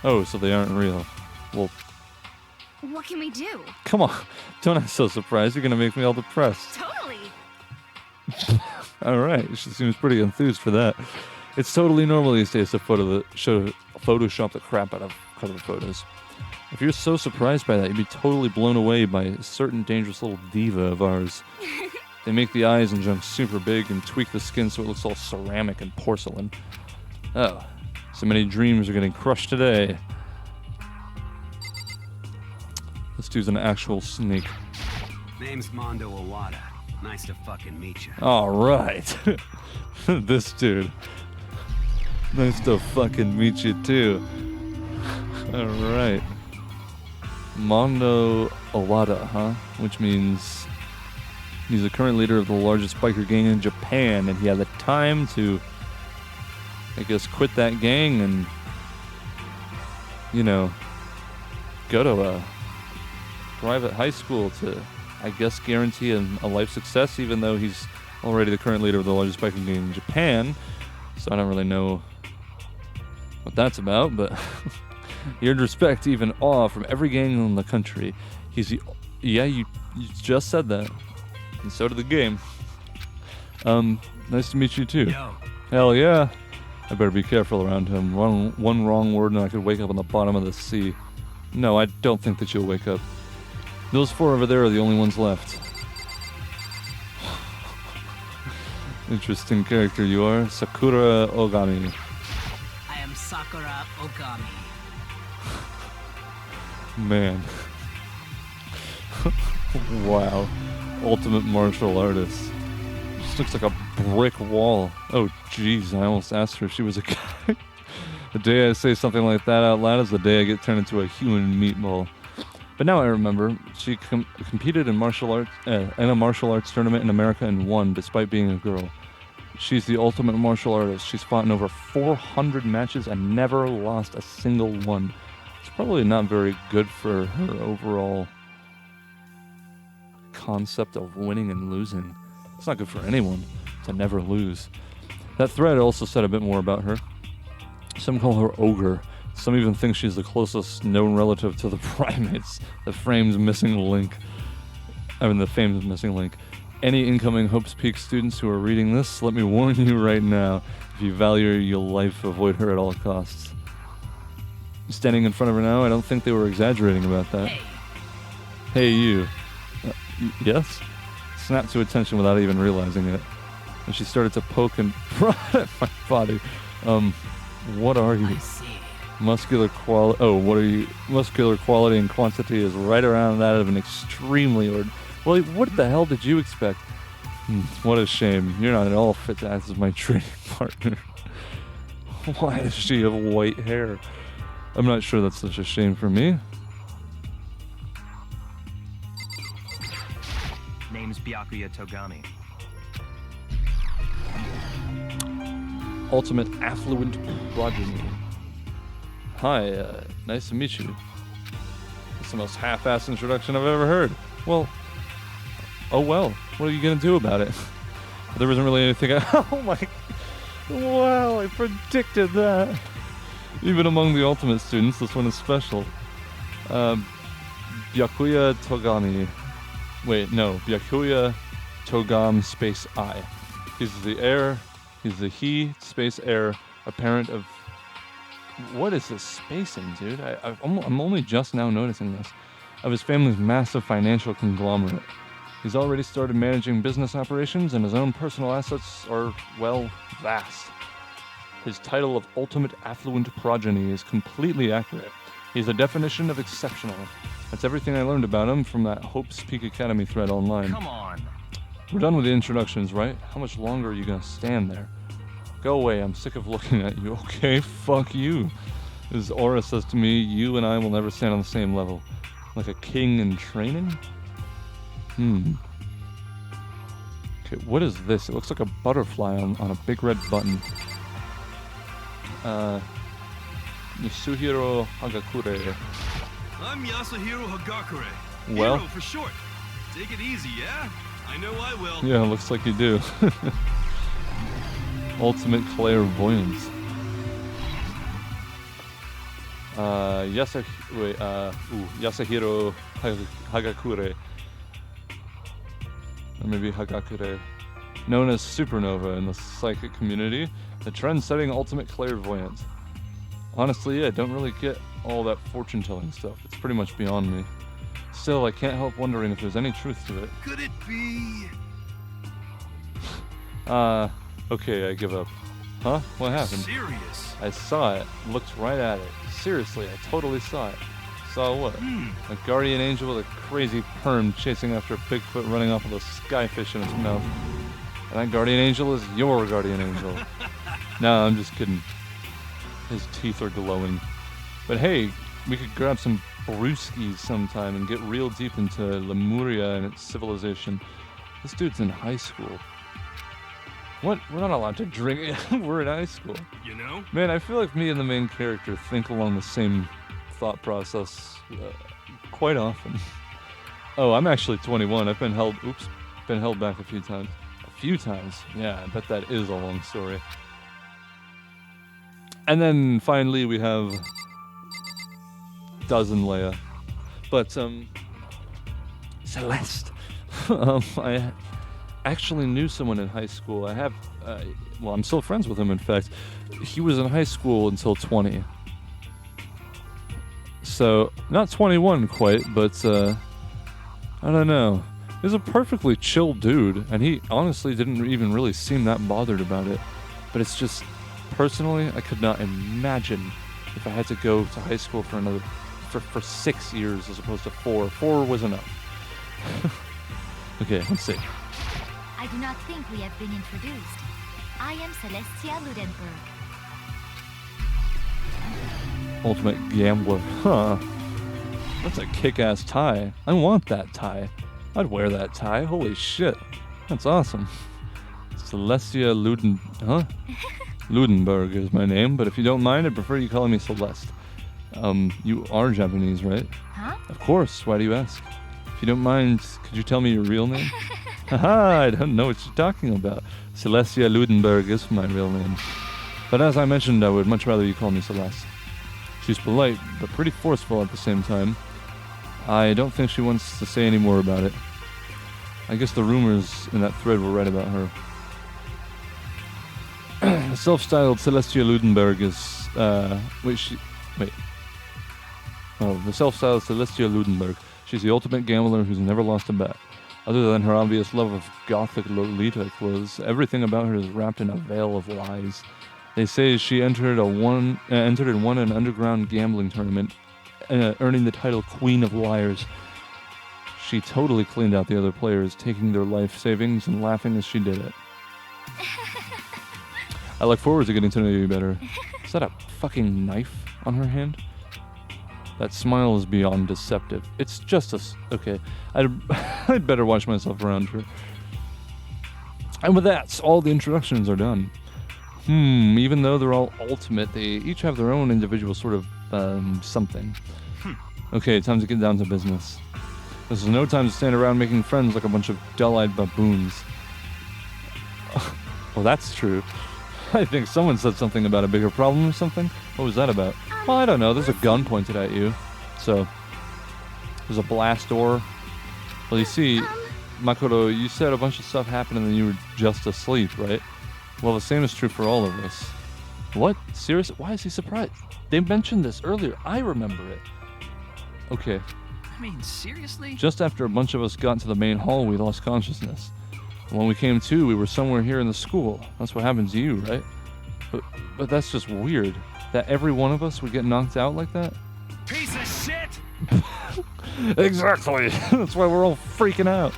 Oh, so they aren't real. Well, What can we do? come on. Don't act so surprised. You're gonna make me all depressed. Totally. Alright, she seems pretty enthused for that. It's totally normal these days to Photoshop the crap out of cover photos. If you're so surprised by that, you'd be totally blown away by a certain dangerous little diva of ours. They make the eyes and junk super big and tweak the skin so it looks all ceramic and porcelain. Oh, so many dreams are getting crushed today. This dude's an actual snake. Name's Mondo Owada. Nice to fucking meet you. Alright. This dude. Nice to fucking meet you too. Alright. Mondo Owada, huh? Which means he's the current leader of the largest biker gang in Japan, and he had the time to, I guess, quit that gang and, you know, go to a private high school to, I guess, guarantee a life success, even though he's already the current leader of the largest biker gang in Japan. So I don't really know what that's about, but he earned respect, even awe, from every gang in the country. He's the... Yeah, you just said that. And so did the game. Nice to meet you too. Yo. Hell yeah. I better be careful around him. One wrong word and I could wake up on the bottom of the sea. No, I don't think that you'll wake up. Those four over there are the only ones left. Interesting character you are. Sakura Ogami. I am Sakura Ogami. Man. Wow. Ultimate martial artist. Just looks like a brick wall. Oh, jeez. I almost asked her if she was a guy. The day I say something like that out loud is the day I get turned into a human meatball. But now I remember, she competed in a martial arts tournament in America and won, despite being a girl. She's the ultimate martial artist. She's fought in over 400 matches and never lost a single one. It's probably not very good for her overall concept of winning and losing. It's not good for anyone to never lose. That thread also said a bit more about her. Some call her Ogre. Some even think she's the closest known relative to the primates, the fame's missing link. Any incoming Hope's Peak students who are reading this, let me warn you right now, if you value your life, avoid her at all costs. Standing in front of her now, I don't think they were exaggerating about that. Hey, you. Yes? Snapped to attention without even realizing it. And she started to poke and prod at my body. What are you? I see. Muscular quality. Oh, what are you? Muscular quality and quantity is right around that of an extremely Well, what the hell did you expect? What a shame. You're not at all fit to act as my training partner. Why does she have white hair? I'm not sure that's such a shame for me. Name's Byakuya Togami. Ultimate affluent progeny. Hi, nice to meet you. That's the most half-assed introduction I've ever heard. Well, oh well. What are you gonna do about it? There isn't really anything. Oh my! Wow, I predicted that. Even among the ultimate students, this one is special. Byakuya Togami. Wait, no. Byakuya Togam space I. He's the heir. He's the space heir, a parent of. What is this spacing, dude? I'm only just now noticing this. Of his family's massive financial conglomerate. He's already started managing business operations, and his own personal assets are, well, vast. His title of Ultimate Affluent Progeny is completely accurate. He's the definition of exceptional. That's everything I learned about him from that Hope's Peak Academy thread online. Come on. We're done with the introductions, right? How much longer are you gonna stand there? Go away, I'm sick of looking at you. Okay, fuck you. His aura says to me, you and I will never stand on the same level. Like a king in training? Okay, what is this? It looks like a butterfly on a big red button. Yasuhiro Hagakure. I'm Yasuhiro Hagakure. Well. Hero for short. Take it easy, yeah? I know I will. Yeah, looks like you do. Ultimate clairvoyance. Yasuhiro Hagakure. Or maybe Hagakure. Known as Supernova in the psychic community, the trend-setting ultimate clairvoyant. Honestly, I don't really get all that fortune-telling stuff. It's pretty much beyond me. Still, I can't help wondering if there's any truth to it. Could it be? Okay, I give up. Huh? What happened? Serious? I saw it. Looked right at it. Seriously, I totally saw it. Saw what? A guardian angel with a crazy perm chasing after a Bigfoot running off with a skyfish in its mouth. And that guardian angel is your guardian angel. No, I'm just kidding. His teeth are glowing. But hey, we could grab some brewskis sometime and get real deep into Lemuria and its civilization. This dude's in high school. What? We're not allowed to drink. We're in high school. You know? Man, I feel like me and the main character think along the same thought process quite often. Oh, I'm actually 21. I've been held back a few times. A few times? Yeah, I bet that is a long story. And then finally we have Dozen Leia. But, Celeste. I actually knew someone in high school. I have, well, I'm still friends with him, in fact. He was in high school until 20. So, not 21 quite, but, I don't know. He's a perfectly chill dude, and he honestly didn't even really seem that bothered about it. But it's just, personally, I could not imagine if I had to go to high school for 6 years as opposed to 4. 4 was enough. Okay, let's see. I do not think we have been introduced. I am Celestia Ludenberg. Ultimate gambler. Huh. That's a kick-ass tie. I want that tie. I'd wear that tie. Holy shit. That's awesome. Celestia Ludenberg is my name, but if you don't mind, I'd prefer you calling me Celeste. You are Japanese, right? Huh? Of course. Why do you ask? If you don't mind, could you tell me your real name? Haha, I don't know what you're talking about. Celestia Ludenberg is my real name. But as I mentioned, I would much rather you call me Celeste. She's polite, but pretty forceful at the same time. I don't think she wants to say any more about it. I guess the rumors in that thread were right about her. The self-styled Celestia Ludenberg is, the self-styled Celestia Ludenberg. She's the ultimate gambler who's never lost a bet. Other than her obvious love of gothic Lolita clothes, everything about her is wrapped in a veil of lies. They say she entered and won an underground gambling tournament, earning the title Queen of Liars. She totally cleaned out the other players, taking their life savings and laughing as she did it. I look forward to getting to know you better. Is that a fucking knife on her hand? That smile is beyond deceptive. It's just okay. I'd better watch myself around here. And with that, all the introductions are done. Even though they're all ultimate, they each have their own individual sort of something. Okay, time to get down to business. This is no time to stand around making friends like a bunch of dull-eyed baboons. Well, that's true. I think someone said something about a bigger problem or something. What was that about? Well, I don't know. There's a gun pointed at you. So, there's a blast door. Well, you see, Makoto, you said a bunch of stuff happened and then you were just asleep, right? Well, the same is true for all of us. What? Seriously? Why is he surprised? They mentioned this earlier. I remember it. Okay. I mean, seriously? Just after a bunch of us got into the main hall, we lost consciousness. When we came to, we were somewhere here in the school. That's what happened to you, right? But that's just weird. That every one of us would get knocked out like that? Piece of shit! Exactly. That's why we're all freaking out.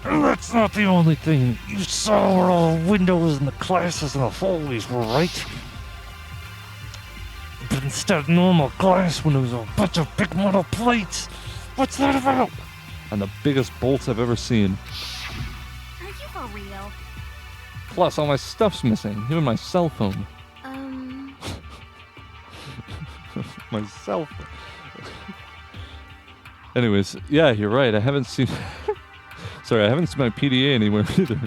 And that's not the only thing. You saw where all the windows and the classes and the hallways were, right? But instead of normal glass windows, a bunch of big metal plates. What's that about? And the biggest bolts I've ever seen. Are you for real? Plus, all my stuff's missing. Even my cell phone. My cell phone. Anyways, yeah, you're right. I haven't seen... Sorry, I haven't seen my PDA anywhere either.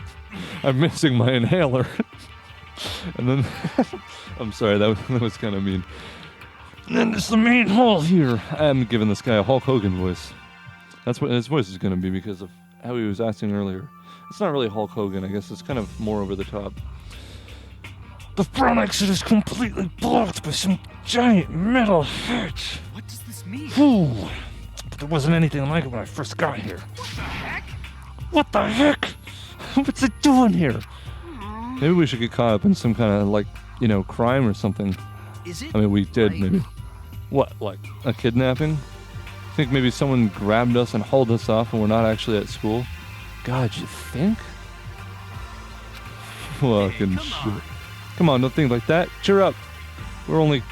I'm missing my inhaler. And then... I'm sorry, that was kind of mean. And then there's the main hall here. I'm giving this guy a Hulk Hogan voice. That's what his voice is going to be because of how he was acting earlier. It's not really Hulk Hogan, I guess. It's kind of more over the top. The front exit is completely blocked by some giant metal hatch. What does this mean? Ooh, but there wasn't anything like it when I first got here. What the heck? What the heck? What's it doing here? Maybe we should get caught up in some kind of, like, you know, crime or something. Is it? I mean, we did, like... maybe. What, like a kidnapping? Think maybe someone grabbed us and hauled us off and we're not actually at school? God, you think? Fucking shit. Come on, don't think like that. Cheer up. We're only...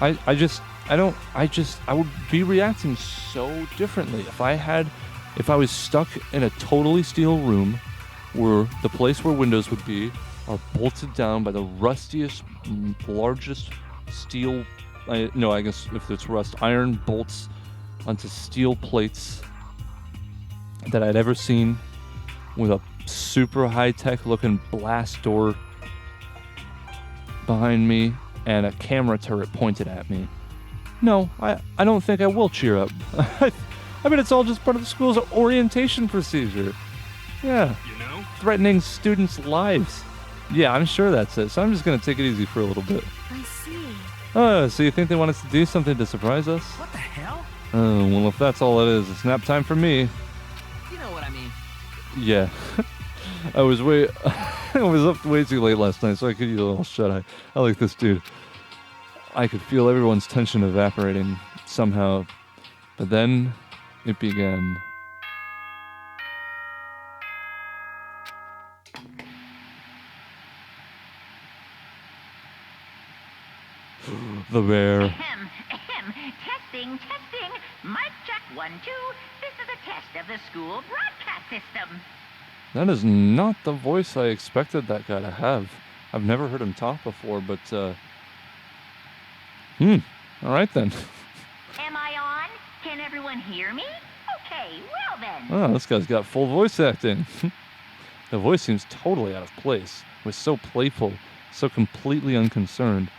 I would be reacting so differently if I was stuck in a totally steel room where the place where windows would be are bolted down by the rustiest, largest steel... no, I guess if it's rust, iron bolts onto steel plates that I'd ever seen with a super high-tech looking blast door behind me and a camera turret pointed at me. No, I don't think I will cheer up. I mean, it's all just part of the school's orientation procedure. Yeah. You know? Threatening students' lives. Yeah, I'm sure that's it. So I'm just going to take it easy for a little bit. I see. Oh, so you think they want us to do something to surprise us? What the hell? Oh, well, if that's all it is, it's nap time for me. You know what I mean. Yeah. I was up way too late last night, so I could use a little shut-eye. I like this dude. I could feel everyone's tension evaporating somehow. But then it began. The bear. Testing. Mic check 1, 2. This is a test of the school broadcast system. That is not the voice I expected that guy to have. I've never heard him talk before, but, alright then. Am I on? Can everyone hear me? Okay, well then. Oh, this guy's got full voice acting. The voice seems totally out of place. It was so playful, so completely unconcerned.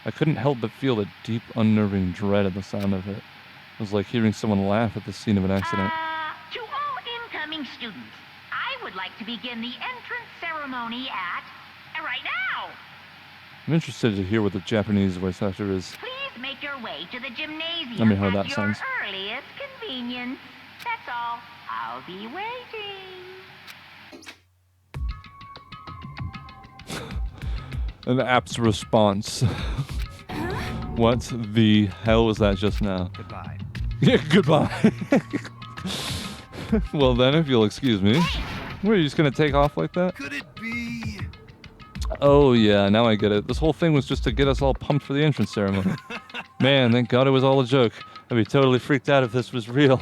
I couldn't help but feel the deep, unnerving dread at the sound of it. It was like hearing someone laugh at the scene of an accident. To all incoming students, I would like to begin the entrance ceremony at... right now! I'm interested to hear what the Japanese voice actor is. Please make your way to the gymnasium I mean, how at that your sounds. earliest convenience. That's all. I'll be waiting. An app's response. What the hell was that just now? Goodbye. Yeah, goodbye. Well then, if you'll excuse me. What, are you just gonna take off like that? Could it be? Oh yeah, now I get it. This whole thing was just to get us all pumped for the entrance ceremony. Man, thank God it was all a joke. I'd be totally freaked out if this was real.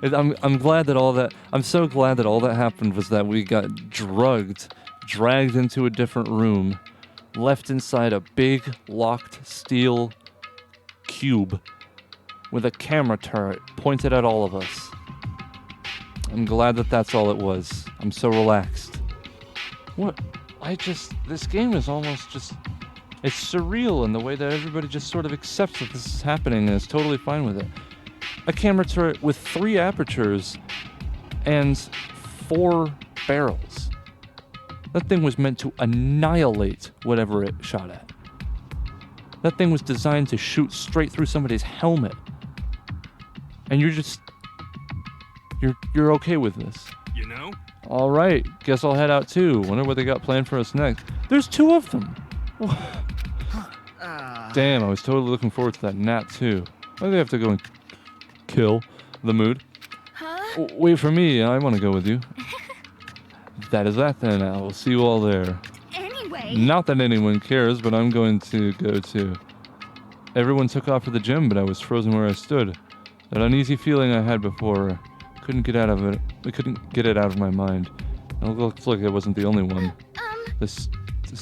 I'm glad that all that... I'm so glad that all that happened was that we got dragged into a different room, left inside a big, locked steel cube with a camera turret pointed at all of us. I'm glad that that's all it was. I'm so relaxed. What? This game is almost just... It's surreal in the way that everybody just sort of accepts that this is happening and is totally fine with it. A camera turret with 3 apertures and 4 barrels. That thing was meant to annihilate whatever it shot at. That thing was designed to shoot straight through somebody's helmet. And you're okay with this. You know? Alright, guess I'll head out too. Wonder what they got planned for us next. There's 2 of them! Damn, I was totally looking forward to that nap too. Why do they have to go and kill the mood? Huh? Wait for me, I want to go with you. That is that then, I will see you all there. Anyway. Not that anyone cares, but I'm going to go too. Everyone took off for the gym, but I was frozen where I stood. That uneasy feeling I had before, couldn't get out of it. I couldn't get it out of my mind. It looks like I wasn't the only one. This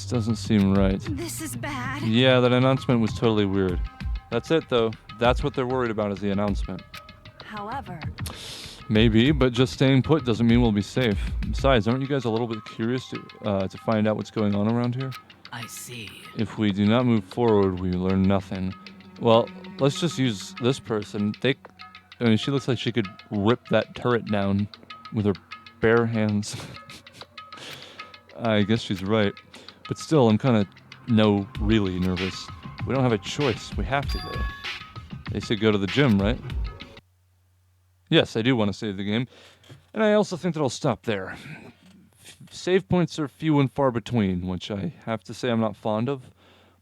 doesn't seem right. This is bad. Yeah, that announcement was totally weird. That's it though. That's what they're worried about is the announcement. However, maybe, but just staying put doesn't mean we'll be safe. Besides, aren't you guys a little bit curious to find out what's going on around here? I see. If we do not move forward, we learn nothing. Well, let's just use this person. I mean, she looks like she could rip that turret down with her bare hands. I guess she's right. But still, I'm kind of really nervous. We don't have a choice. We have to go. They say go to the gym, right? Yes, I do want to save the game. And I also think that I'll stop there. Save points are few and far between, which I have to say I'm not fond of.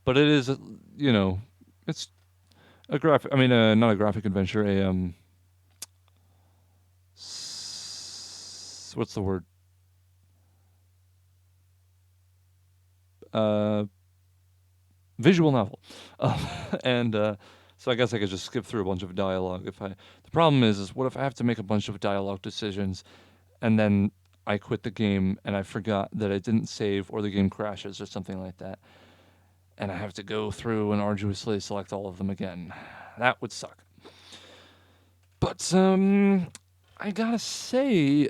But it is, it's a graphic... I mean, not a graphic adventure, what's the word? Visual novel. So I guess I could just skip through a bunch of dialogue the problem is what if I have to make a bunch of dialogue decisions and then I quit the game and I forgot that I didn't save or the game crashes or something like that. And I have to go through and arduously select all of them again. That would suck. But I gotta say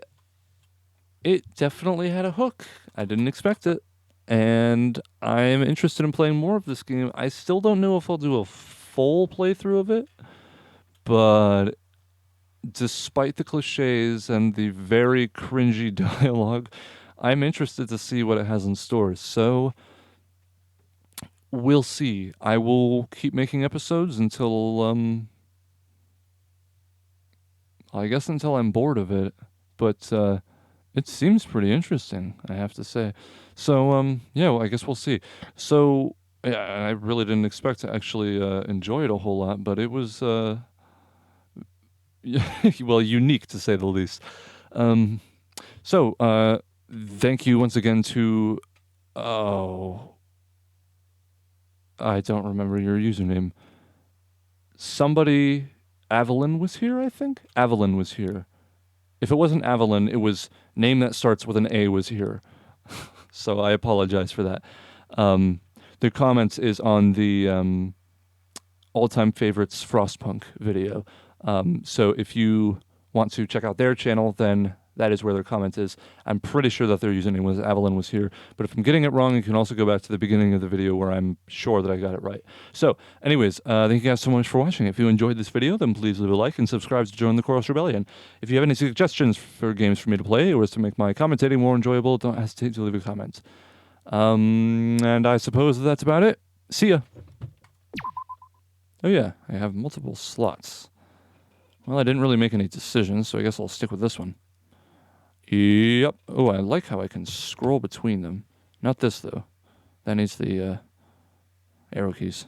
it definitely had a hook. I didn't expect it. And I'm interested in playing more of this game. I still don't know if I'll do a full playthrough of it, but despite the cliches and the very cringy dialogue, I'm interested to see what it has in store. So we'll see. I will keep making episodes until I guess until I'm bored of it. But it seems pretty interesting, I have to say. So, yeah, well, I guess we'll see. So, yeah, I really didn't expect to actually enjoy it a whole lot, but it was, well, unique to say the least. So, thank you once again to, I don't remember your username. Somebody, Avalyn was here, I think? Avalyn was here. If it wasn't Avalyn, it was name that starts with an A was here. So I apologize for that. The comments is on the all-time favorites Frostpunk video. So if you want to check out their channel, then that is where their comment is. I'm pretty sure that their username was Avalyn was here. But if I'm getting it wrong, you can also go back to the beginning of the video where I'm sure that I got it right. So anyways, thank you guys so much for watching. If you enjoyed this video, then please leave a like and subscribe to join the Chorus Rebellion. If you have any suggestions for games for me to play or to make my commentating more enjoyable, don't hesitate to leave a comment. And I suppose that's about it. See ya. Oh yeah, I have multiple slots. Well, I didn't really make any decisions, so I guess I'll stick with this one. Yep. Oh, I like how I can scroll between them. Not this, though. That needs the Arrow keys.